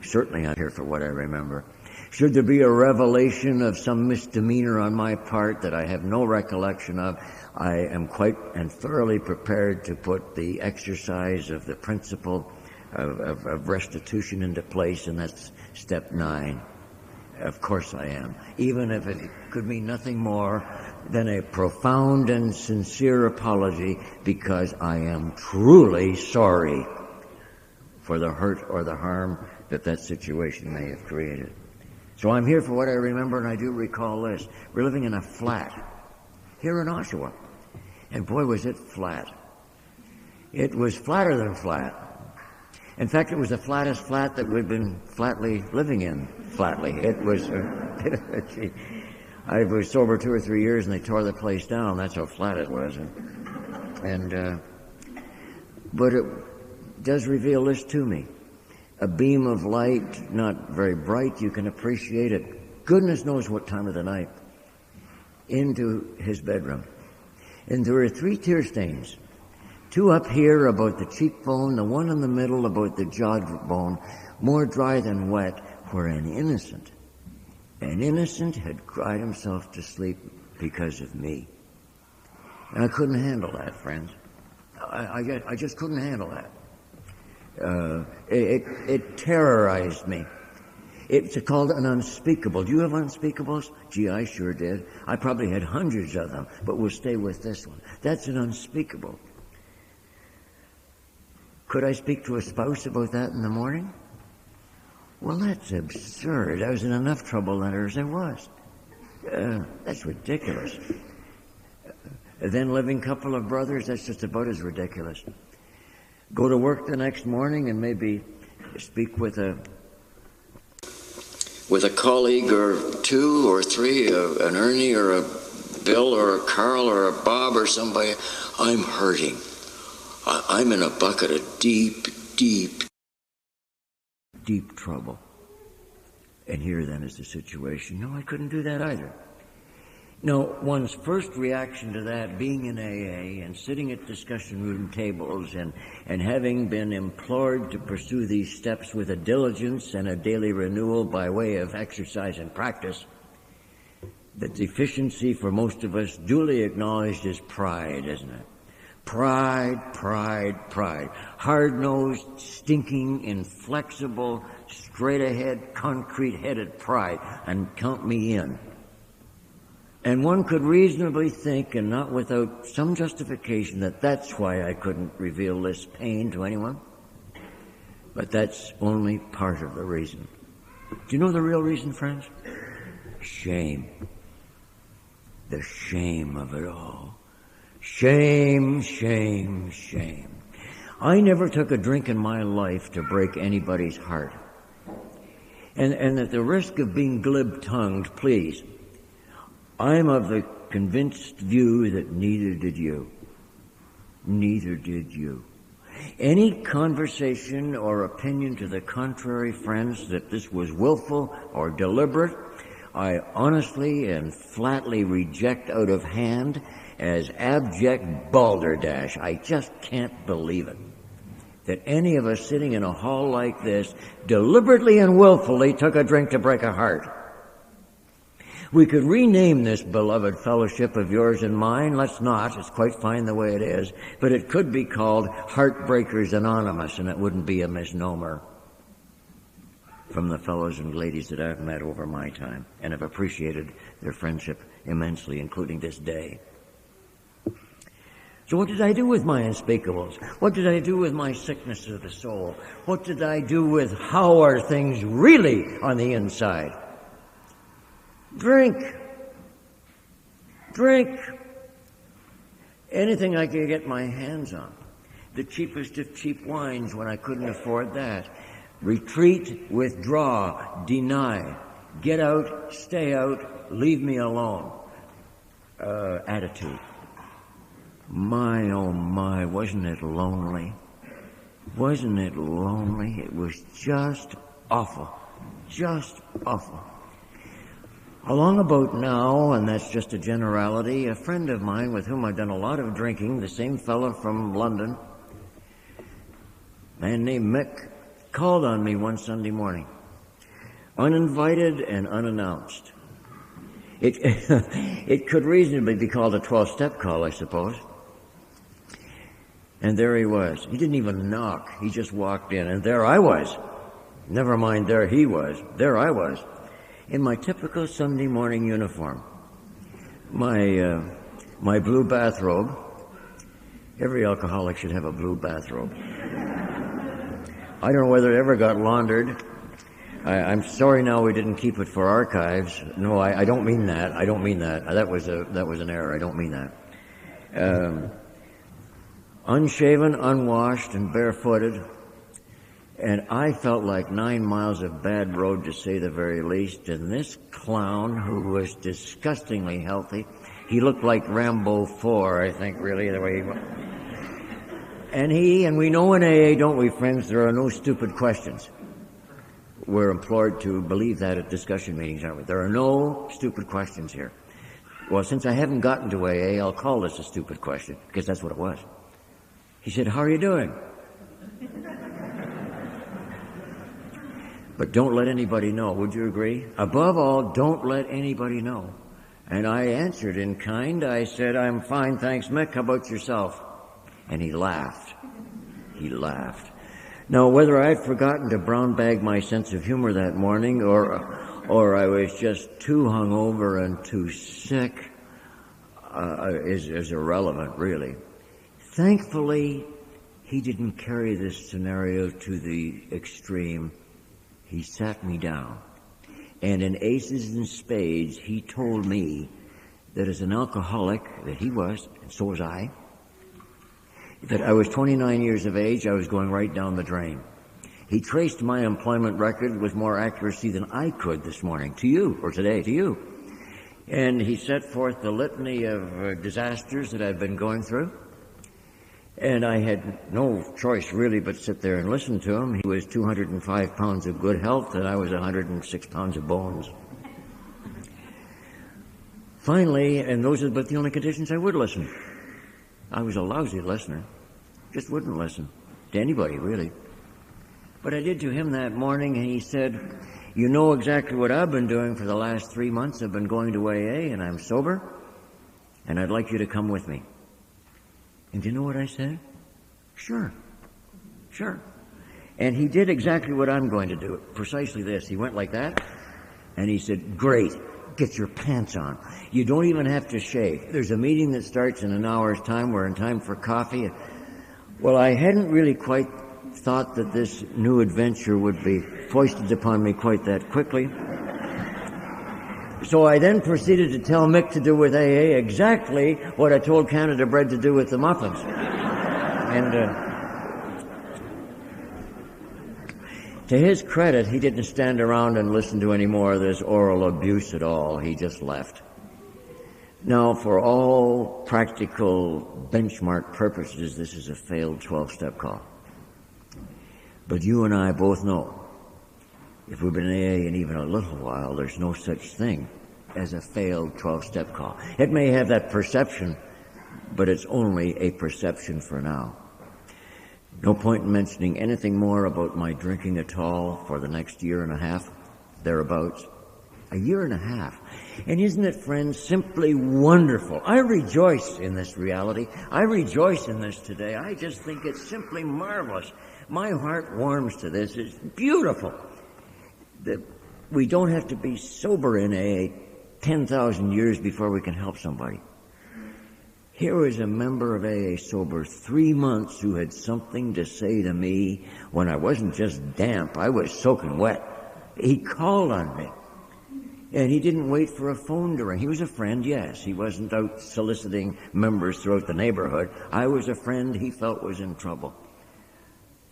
Certainly I'm here for what I remember. Should there be a revelation of some misdemeanor on my part that I have no recollection of, I am quite and thoroughly prepared to put the exercise of the principle of restitution into place, and that's step 9. Of course I am. Even if it could mean nothing more than a profound and sincere apology, because I am truly sorry for the hurt or the harm that situation may have created. So I'm here for what I remember, and I do recall this. We're living in a flat here in Oshawa. And boy, was it flat. It was flatter than flat. In fact, it was the flattest flat that we've been flatly living in. Flatly. It was, I was sober 2 or 3 years, and they tore the place down. That's how flat it was. But it does reveal this to me. A beam of light, not very bright, you can appreciate it. Goodness knows what time of the night. Into his bedroom. And there are 3 tear stains. 2 up here about the cheekbone, the one in the middle about the jawbone, more dry than wet, where an innocent had cried himself to sleep because of me. And I couldn't handle that, friends. I just couldn't handle that. It terrorized me. It's called an unspeakable. Do you have unspeakables? Gee, I sure did. I probably had hundreds of them, but we'll stay with this one. That's an unspeakable. Could I speak to a spouse about that in the morning? Well, that's absurd. I was in enough trouble as I was. That's ridiculous. A then living couple of brothers, that's just about as ridiculous. Go to work the next morning and maybe speak with a colleague or 2 or 3, an Ernie or a Bill or a Carl or a Bob or somebody. I'm hurting. I'm in a bucket of deep trouble. And here then is the situation. No, I couldn't do that either. No, one's first reaction to that, being in AA and sitting at discussion room tables and having been implored to pursue these steps with a diligence and a daily renewal by way of exercise and practice, the deficiency for most of us duly acknowledged is pride, isn't it? Pride. Hard-nosed, stinking, inflexible, straight-ahead, concrete-headed pride. And count me in. And one could reasonably think, and not without some justification, that that's why I couldn't reveal this pain to anyone. But that's only part of the reason. Do you know the real reason, friends? Shame. The shame of it all. Shame, shame, shame. I never took a drink in my life to break anybody's heart. And at the risk of being glib-tongued, please, I'm of the convinced view that neither did you. Neither did you. Any conversation or opinion to the contrary, friends, that this was willful or deliberate, I honestly and flatly reject out of hand as abject balderdash. I just can't believe it. That any of us sitting in a hall like this deliberately and willfully took a drink to break a heart. We could rename this beloved fellowship of yours and mine. Let's not. It's quite fine the way it is. But it could be called Heartbreakers Anonymous, and it wouldn't be a misnomer from the fellows and ladies that I've met over my time and have appreciated their friendship immensely, including this day. So what did I do with my unspeakables? What did I do with my sickness of the soul? What did I do with how are things really on the inside? Drink. Drink. Anything I could get my hands on. The cheapest of cheap wines when I couldn't afford that. Retreat, withdraw, deny. Get out, stay out, leave me alone. Attitude. My, oh my, wasn't it lonely? Wasn't it lonely? It was just awful. Just awful. Along about now, and that's just a generality, a friend of mine with whom I've done a lot of drinking, the same fellow from London, a man named Mick, called on me one Sunday morning, uninvited and unannounced. It could reasonably be called a 12-step call, I suppose. And there he was. He didn't even knock. He just walked in, and there I was. Never mind there he was. There I was. In my typical Sunday morning uniform, my blue bathrobe. Every alcoholic should have a blue bathrobe. I don't know whether it ever got laundered. I'm sorry now we didn't keep it for archives. No, I don't mean that. I don't mean that. That was an error. I don't mean that. Unshaven, unwashed, and barefooted. And I felt like 9 miles of bad road, to say the very least. And this clown, who was disgustingly healthy, he looked like Rambo 4, I think, really, the way he was. And we know in AA, don't we, friends, there are no stupid questions. We're implored to believe that at discussion meetings, aren't we? There are no stupid questions here. Well, since I haven't gotten to AA, I'll call this a stupid question, because that's what it was. He said, "How are you doing?" But don't let anybody know, would you agree? Above all, don't let anybody know. And I answered in kind. I said, "I'm fine, thanks, Mick. How about yourself?" And he laughed. He laughed. Now, whether I'd forgotten to brown bag my sense of humor that morning, or I was just too hungover and too sick, is irrelevant, really. Thankfully, he didn't carry this scenario to the extreme. He sat me down, and in aces and spades, he told me that as an alcoholic, that he was, and so was I, that I was 29 years of age, I was going right down the drain. He traced my employment record with more accuracy than I could this morning, to you, or today, to you. And he set forth the litany of disasters that I've been going through. And I had no choice, really, but sit there and listen to him. He was 205 pounds of good health, and I was 106 pounds of bones. Finally, and those are but the only conditions I would listen. I was a lousy listener. Just wouldn't listen to anybody, really. But I did to him that morning, and he said, "You know exactly what I've been doing for the last 3 months. I've been going to AA, and I'm sober, and I'd like you to come with me." And do you know what I said? Sure. And he did exactly what I'm going to do, precisely this. He went like that, and he said, "Great, get your pants on. You don't even have to shave. There's a meeting that starts in an hour's time. We're in time for coffee. Well, I hadn't really quite thought that this new adventure would be foisted upon me quite that quickly. So I then proceeded to tell Mick to do with AA exactly what I told Canada Bread to do with the muffins. And to his credit, he didn't stand around and listen to any more of this oral abuse at all. He just left. Now, for all practical benchmark purposes, this is a failed 12-step call. But you and I both know, if we've been in AA in even a little while, there's no such thing as a failed 12-step call. It may have that perception, but it's only a perception for now. No point in mentioning anything more about my drinking at all for the next year and a half, thereabouts. A year and a half. And isn't it, friends, simply wonderful? I rejoice in this reality. I rejoice in this today. I just think it's simply marvelous. My heart warms to this. It's beautiful that we don't have to be sober in AA 10,000 years before we can help somebody. Here was a member of AA sober 3 months who had something to say to me when I wasn't just damp, I was soaking wet. He called on me. And he didn't wait for a phone to ring. He was a friend, yes. He wasn't out soliciting members throughout the neighborhood. I was a friend he felt was in trouble.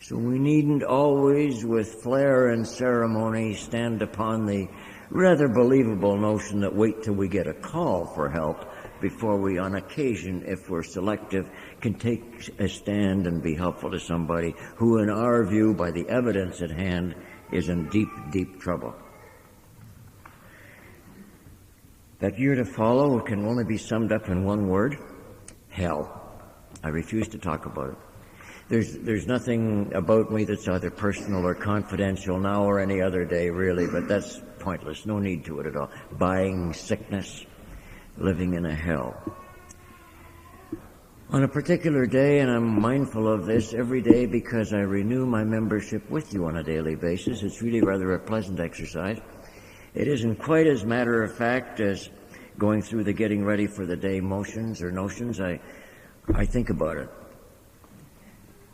So we needn't always, with flair and ceremony, stand upon the rather believable notion that wait till we get a call for help before we, on occasion, if we're selective, can take a stand and be helpful to somebody who, in our view, by the evidence at hand, is in deep, deep trouble. That year to follow can only be summed up in one word: hell. I refuse to talk about it. There's nothing about me that's either personal or confidential now or any other day, really, but that's pointless. No need to it at all. Buying sickness, living in a hell. On a particular day, and I'm mindful of this every day because I renew my membership with you on a daily basis, it's really rather a pleasant exercise. It isn't quite as matter of fact as going through the getting ready for the day motions or notions. I think about it.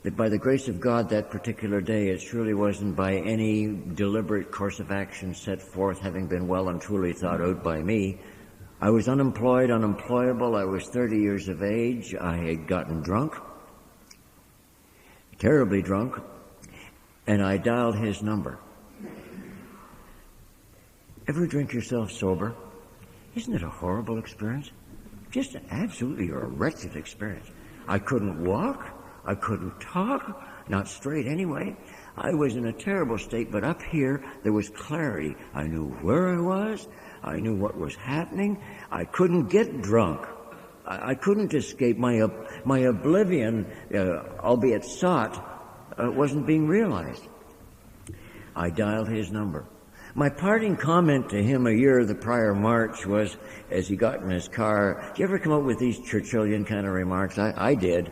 That by the grace of God that particular day, it surely wasn't by any deliberate course of action set forth, having been well and truly thought out by me. I was unemployed, unemployable. I was 30 years of age. I had gotten drunk, terribly drunk, and I dialed his number. Ever drink yourself sober? Isn't it a horrible experience? Just absolutely a wretched experience. I couldn't walk. I couldn't talk. Not straight anyway. I was in a terrible state, but up here there was clarity. I knew where I was. I knew what was happening. I couldn't get drunk. I couldn't escape. My oblivion, albeit sought, wasn't being realized. I dialed his number. My parting comment to him a year the prior March was, as he got in his car, do you ever come up with these Churchillian kind of remarks? I did.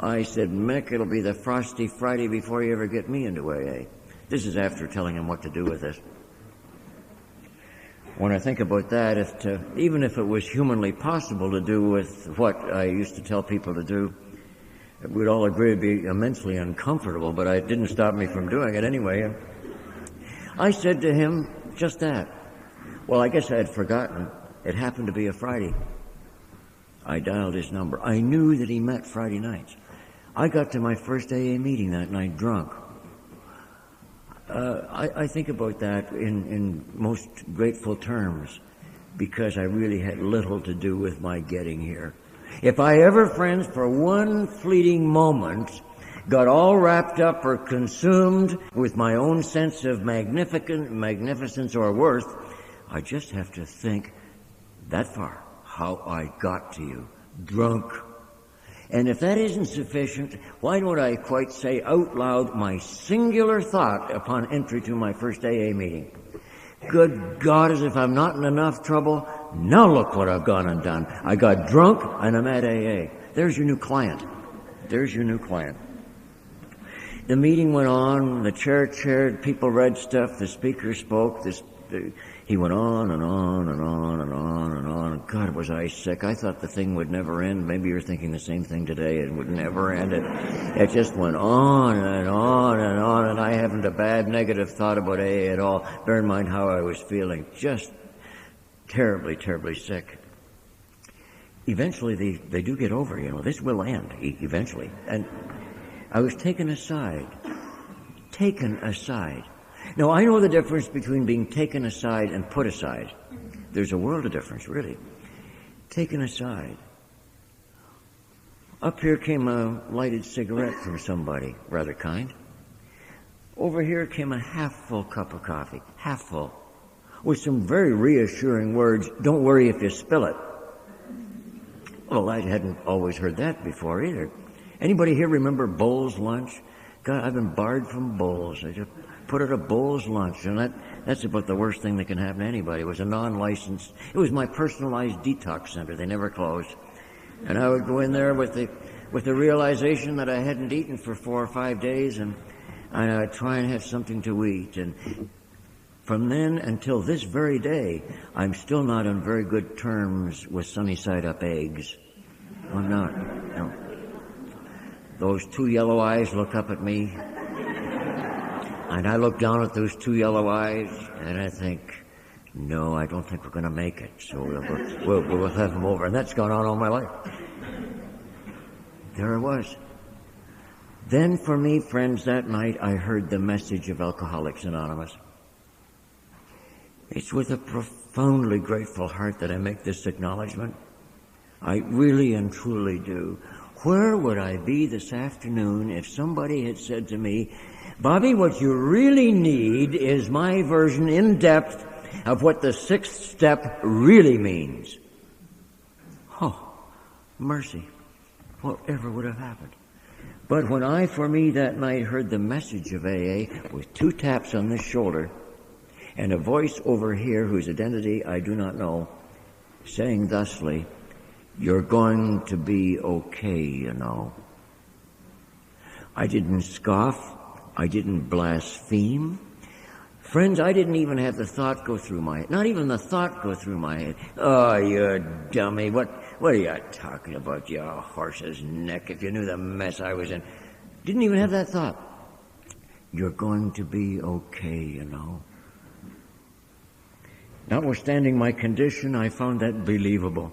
I said, Mick, it'll be the frosty Friday before you ever get me into AA. This is after telling him what to do with this. When I think about that, even if it was humanly possible to do with what I used to tell people to do, we'd all agree it'd be immensely uncomfortable, but it didn't stop me from doing it anyway. I said to him just that. Well, I guess I had forgotten. It happened to be a Friday. I dialed his number. I knew that he met Friday nights. I got to my first AA meeting that night drunk. I think about that in most grateful terms because I really had little to do with my getting here. If I ever, friends, for one fleeting moment got all wrapped up or consumed with my own sense of magnificence or worth, I just have to think that far, how I got to you, drunk. And if that isn't sufficient, why don't I quite say out loud my singular thought upon entry to my first AA meeting? Good God, as if I'm not in enough trouble, now look what I've gone and done. I got drunk and I'm at AA. There's your new client. There's your new client. The meeting went on, the chair chaired, people read stuff, the speaker spoke, He went on and on and on and on and on. And God, was I sick. I thought the thing would never end. Maybe you're thinking the same thing today. It would never end. It just went on and on and on, and I haven't a bad negative thought about AA at all. Bear in mind how I was feeling. Just terribly, terribly sick. Eventually, they do get over, This will end, eventually. And I was taken aside. Taken aside. Now, I know the difference between being taken aside and put aside. There's a world of difference, really. Taken aside. Up here came a lighted cigarette from somebody, rather kind. Over here came a half-full cup of coffee, half full, with some very reassuring words, "Don't worry if you spill it." Well, I hadn't always heard that before either. Anybody here remember Bowles lunch? God, I've been barred from Bowles. I just put out a Bowles lunch, and that's about the worst thing that can happen to anybody. It was a non-licensed, it was my personalized detox center. They never closed. And I would go in there with the realization that I hadn't eaten for 4 or 5 days, and I would try and have something to eat. And from then until this very day, I'm still not on very good terms with sunny-side-up eggs. I'm not. No. Those 2 yellow eyes look up at me, and I look down at those 2 yellow eyes, and I think, no, I don't think we're going to make it, so we'll have them over. And that's gone on all my life. There I was. Then for me, friends, that night I heard the message of Alcoholics Anonymous. It's with a profoundly grateful heart that I make this acknowledgement. I really and truly do. Where would I be this afternoon if somebody had said to me, "Bobby, what you really need is my version in depth of what the 6th step really means"? Oh, mercy. Whatever would have happened? But when I, for me, that night heard the message of AA with 2 taps on the shoulder and a voice over here whose identity I do not know, saying thusly, "You're going to be okay, I didn't scoff. I didn't blaspheme. Friends, I didn't even have the thought go through my head. Not even the thought go through my head. "Oh, you dummy. What are you talking about, you horse's neck, if you knew the mess I was in." Didn't even have that thought. You're going to be okay, Notwithstanding my condition, I found that believable.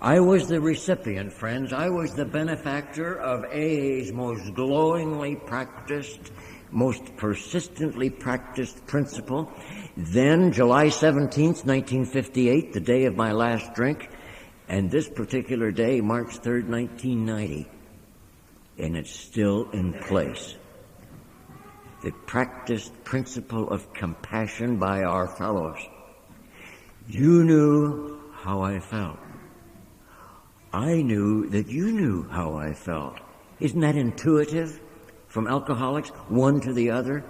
I was the recipient, friends. I was the benefactor of AA's most glowingly practiced, most persistently practiced principle. Then, July 17th, 1958, the day of my last drink, and this particular day, March 3rd, 1990, and it's still in place. The practiced principle of compassion by our fellows. You knew how I felt. I knew that you knew how I felt. Isn't that intuitive? From alcoholics, one to the other.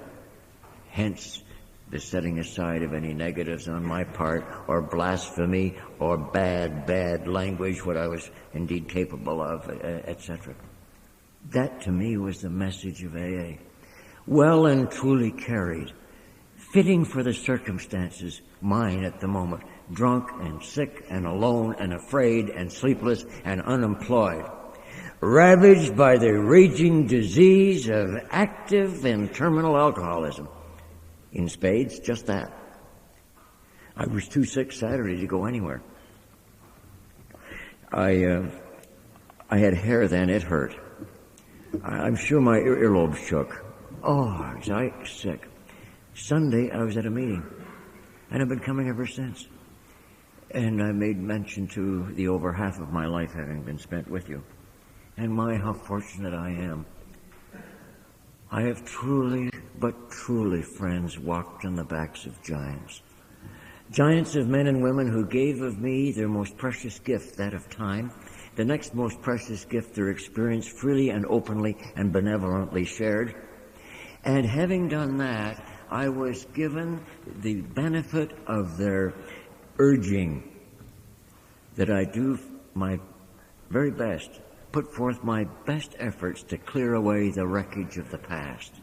Hence, the setting aside of any negatives on my part, or blasphemy, or bad language, what I was indeed capable of, etc. That, to me, was the message of AA. Well and truly carried, fitting for the circumstances, mine at the moment, drunk and sick and alone and afraid and sleepless and unemployed, ravaged by the raging disease of active and terminal alcoholism. In spades, just that. I was too sick Saturday to go anywhere. I had hair then, it hurt. I'm sure my earlobe shook. Oh, was I sick. Sunday, I was at a meeting, and I've been coming ever since. And I made mention to the over half of my life having been spent with you. And my, how fortunate I am. I have truly, but truly, friends, walked on the backs of giants. Giants of men and women who gave of me their most precious gift, that of time. The next most precious gift, their experience, freely and openly and benevolently shared. And having done that, I was given the benefit of their urging that I do my very best, put forth my best efforts to clear away the wreckage of the past.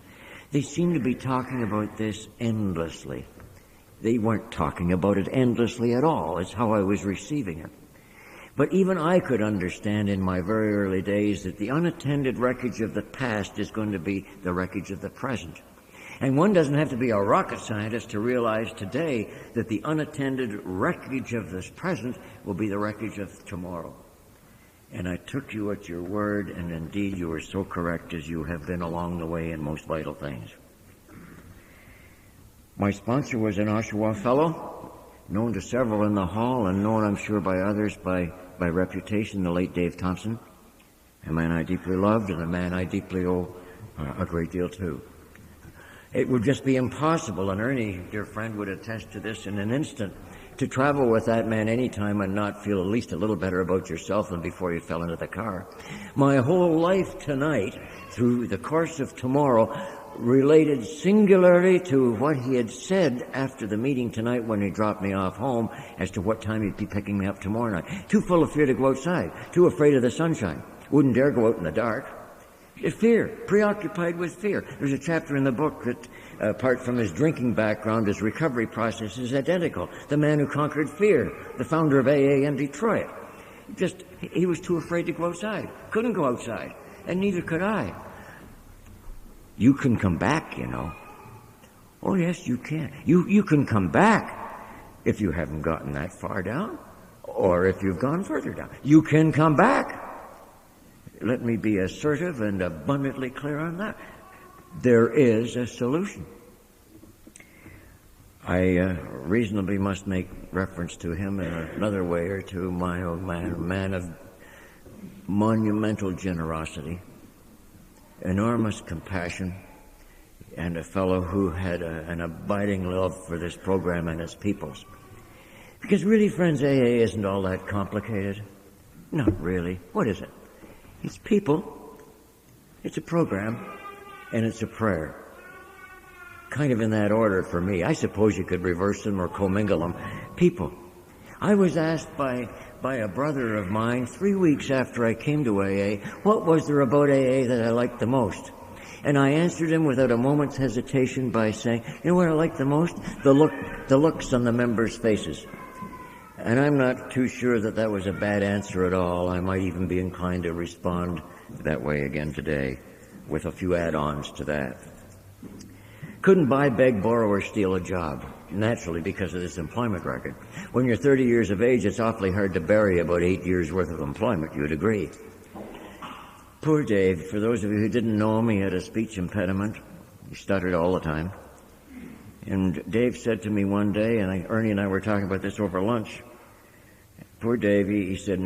They seem to be talking about this endlessly. They weren't talking about it endlessly at all. It's how I was receiving it. But even I could understand in my very early days that the unattended wreckage of the past is going to be the wreckage of the present. And one doesn't have to be a rocket scientist to realize today that the unattended wreckage of this present will be the wreckage of tomorrow. And I took you at your word, and indeed you were so correct as you have been along the way in most vital things. My sponsor was an Oshawa fellow, known to several in the hall and known, I'm sure, by others by reputation, the late Dave Thompson, a man I deeply loved and a man I deeply owe a great deal to. It would just be impossible, and Ernie, dear friend, would attest to this in an instant, to travel with that man any time and not feel at least a little better about yourself than before you fell into the car. My whole life tonight, through the course of tomorrow, related singularly to what he had said after the meeting tonight when he dropped me off home as to what time he'd be picking me up tomorrow night. Too full of fear to go outside, too afraid of the sunshine, wouldn't dare go out in the dark. Fear, preoccupied with fear. There's a chapter in the book that, apart from his drinking background, his recovery process is identical. The man who conquered fear, the founder of AA in Detroit. He was too afraid to go outside, couldn't go outside, and neither could I. You can come back, you know. Oh, yes, you can. You can come back if you haven't gotten that far down, or if you've gone further down. You can come back. Let me be assertive and abundantly clear on that. There is a solution. I reasonably must make reference to him in another way or two, my old man, a man of monumental generosity, enormous compassion, and a fellow who had an abiding love for this program and its peoples. Because really, friends, AA isn't all that complicated. Not really. What is it? It's people, it's a program, and it's a prayer. Kind of in that order for me. I suppose you could reverse them or commingle them. People. I was asked by a brother of mine 3 weeks after I came to AA, what was there about AA that I liked the most? And I answered him without a moment's hesitation by saying, you know what I like the most? The looks on the members' faces. And I'm not too sure that that was a bad answer at all. I might even be inclined to respond that way again today with a few add-ons to that. Couldn't buy, beg, borrow, or steal a job, naturally because of this employment record. When you're 30 years of age, it's awfully hard to bury about 8 years' worth of employment, you'd agree. Poor Dave, for those of you who didn't know him, he had a speech impediment. He stuttered all the time. And Dave said to me one day, and Ernie and I were talking about this over lunch, poor Dave, he said,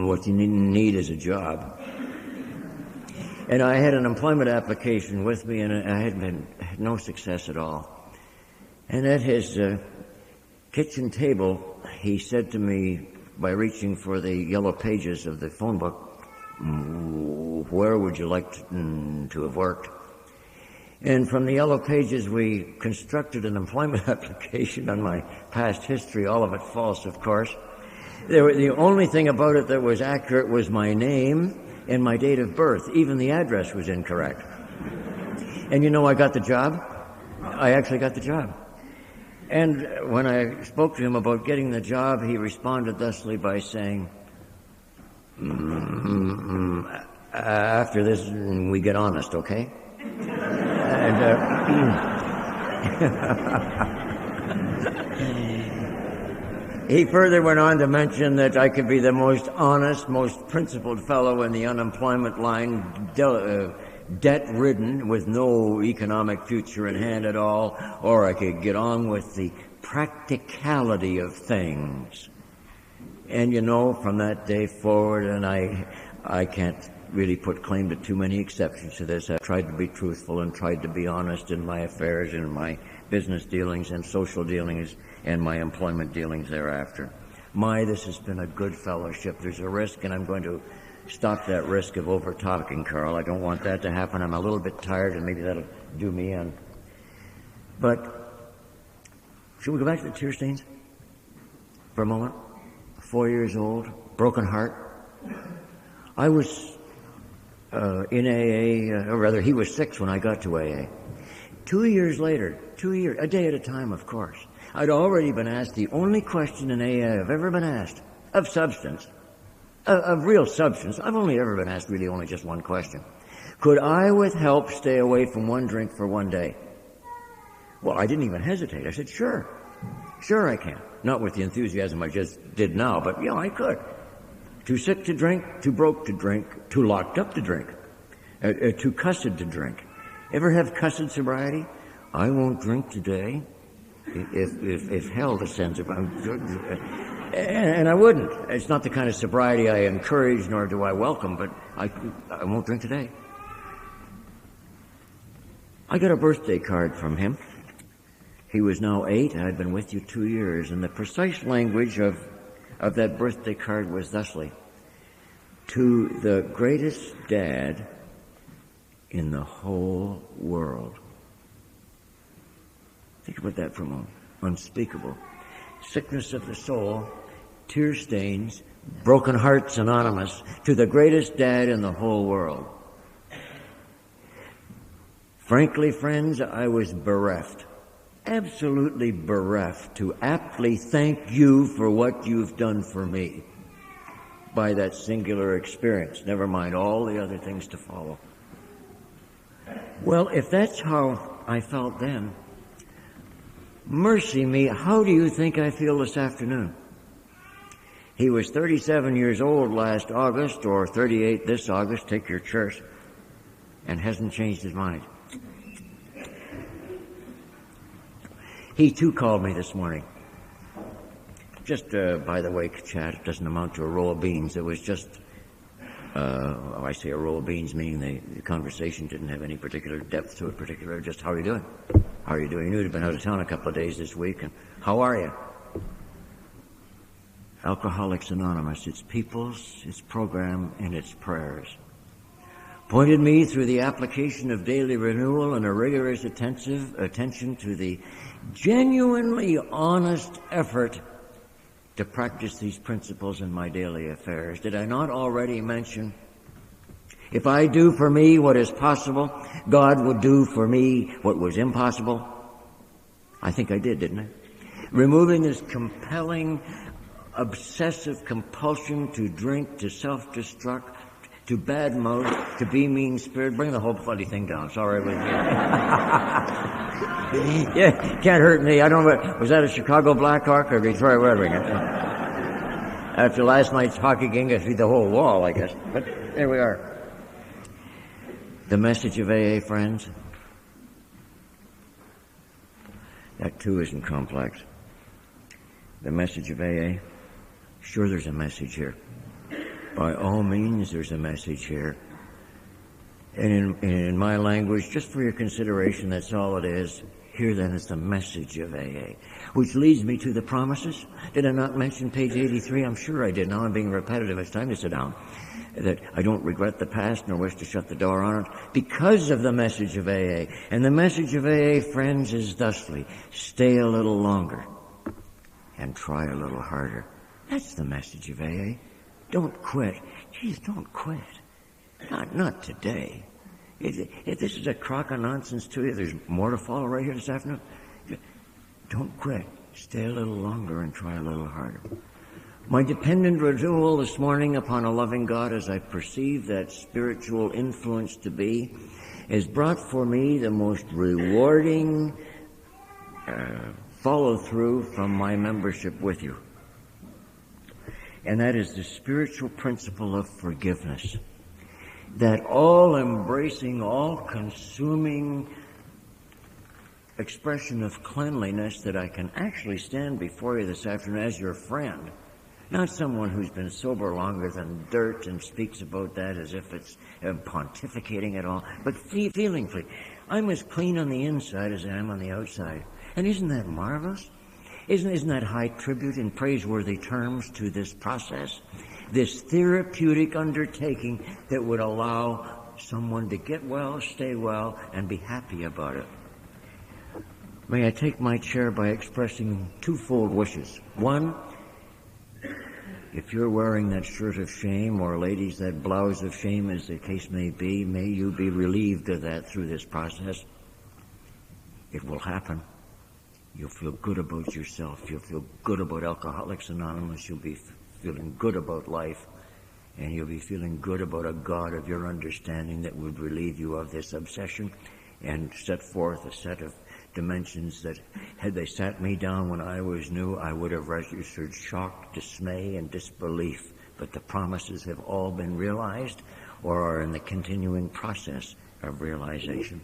what you need is a job. And I had an employment application with me, and I had no success at all. And at his kitchen table, he said to me, by reaching for the yellow pages of the phone book, where would you like to have worked? And from the yellow pages, we constructed an employment application on my past history, all of it false, of course. The only thing about it that was accurate was my name and my date of birth. Even the address was incorrect. And you know, I got the job. I actually got the job. And when I spoke to him about getting the job, he responded thusly by saying, after this, we get honest, okay? And he further went on to mention that I could be the most honest, most principled fellow in the unemployment line, debt-ridden with no economic future in hand at all, or I could get on with the practicality of things. And you know, from that day forward, and I can't really put claim to too many exceptions to this. I've tried to be truthful and tried to be honest in my affairs, in my business dealings and social dealings and my employment dealings thereafter. This has been a good fellowship. There's a risk, and I'm going to stop that risk of over-talking, Carl. I don't want that to happen. I'm a little bit tired, and maybe that'll do me in. But should we go back to the tear stains for a moment? 4 years old, broken heart. I was in AA, or rather he was 6 when I got to AA. 2 years later, a day at a time, of course, I'd already been asked the only question in AA I've ever been asked of substance, of real substance. I've only ever been asked really only just one question. Could I, with help, stay away from one drink for one day? Well, I didn't even hesitate. I said, sure I can. Not with the enthusiasm I just did now, but yeah, I could. Too sick to drink, too broke to drink, too locked up to drink, too cussed to drink. Ever have cussed sobriety? I won't drink today. If hell descends upon, and I wouldn't. It's not the kind of sobriety I encourage nor do I welcome, but I won't drink today. I got a birthday card from him. He was now 8. I'd been with you 2 years, and the precise language of that birthday card was thusly: to the greatest dad in the whole world. Think about that for a moment. Unspeakable. Sickness of the soul, tear stains, broken hearts anonymous, to the greatest dad in the whole world. Frankly, friends, I was bereft, absolutely bereft, to aptly thank you for what you've done for me by that singular experience, never mind all the other things to follow. Well, if that's how I felt then, mercy me, how do you think I feel this afternoon? He was 37 years old last August, or 38 this August, take your choice, and hasn't changed his mind. He too called me this morning. Just by the way, chat, it doesn't amount to a roll of beans. It was just, I say a roll of beans, meaning the conversation didn't have any particular depth to it, just how are you doing? How are you doing? You knew you'd been out of town a couple of days this week, and how are you? Alcoholics Anonymous, its peoples, its program, and its prayers. Pointed me through the application of daily renewal and a rigorous attention to the genuinely honest effort to practice these principles in my daily affairs. Did I not already mention, if I do for me what is possible, God would do for me what was impossible? I think I did, didn't I? Removing this compelling, obsessive compulsion to drink, to self-destruct, to bad mouth, to be mean-spirited. Bring the whole bloody thing down. It's all right with me. Yeah, can't hurt me. I don't know. Was that a Chicago Blackhawk or Detroit Red Wing? After last night's hockey game, I feed the whole wall, I guess. But there we are. The message of AA, friends, that too isn't complex. The message of AA, sure there's a message here. By all means, there's a message here. And in my language, just for your consideration, that's all it is. Here then is the message of AA, which leads me to the promises. Did I not mention page 83? I'm sure I did. Now I'm being repetitive. It's time to sit down. That I don't regret the past nor wish to shut the door on it because of the message of AA. And the message of AA, friends, is thusly: stay a little longer and try a little harder. That's the message of AA. Don't quit. Geez, don't quit. Not today. If this is a crock of nonsense to you, there's more to follow right here this afternoon. Don't quit. Stay a little longer and try a little harder. My dependent renewal this morning upon a loving God, as I perceive that spiritual influence to be, has brought for me the most rewarding follow-through from my membership with you. And that is the spiritual principle of forgiveness. That all-embracing, all-consuming expression of cleanliness that I can actually stand before you this afternoon as your friend. Not someone who's been sober longer than dirt and speaks about that as if it's pontificating at all, but feeling free. I'm as clean on the inside as I am on the outside. And isn't that marvelous? Isn't that high tribute in praiseworthy terms to this process? This therapeutic undertaking that would allow someone to get well, stay well, and be happy about it. May I take my chair by expressing twofold wishes. One, if you're wearing that shirt of shame, or ladies, that blouse of shame, as the case may be, may you be relieved of that through this process. It will happen. You'll feel good about yourself. You'll feel good about Alcoholics Anonymous. You'll be feeling good about life. And you'll be feeling good about a God of your understanding that would relieve you of this obsession and set forth a set of dimensions that, had they sat me down when I was new, I would have registered shock, dismay, and disbelief. But the promises have all been realized or are in the continuing process of realization.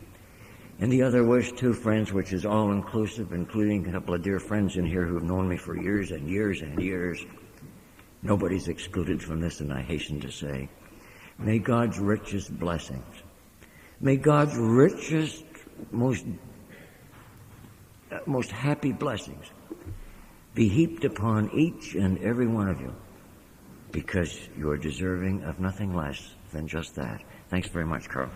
And the other wish, too, friends, which is all-inclusive, including a couple of dear friends in here who've known me for years and years and years. Nobody's excluded from this, and I hasten to say, may God's richest blessings, may God's richest, most happy blessings be heaped upon each and every one of you, because you are deserving of nothing less than just that. Thanks very much, Carl.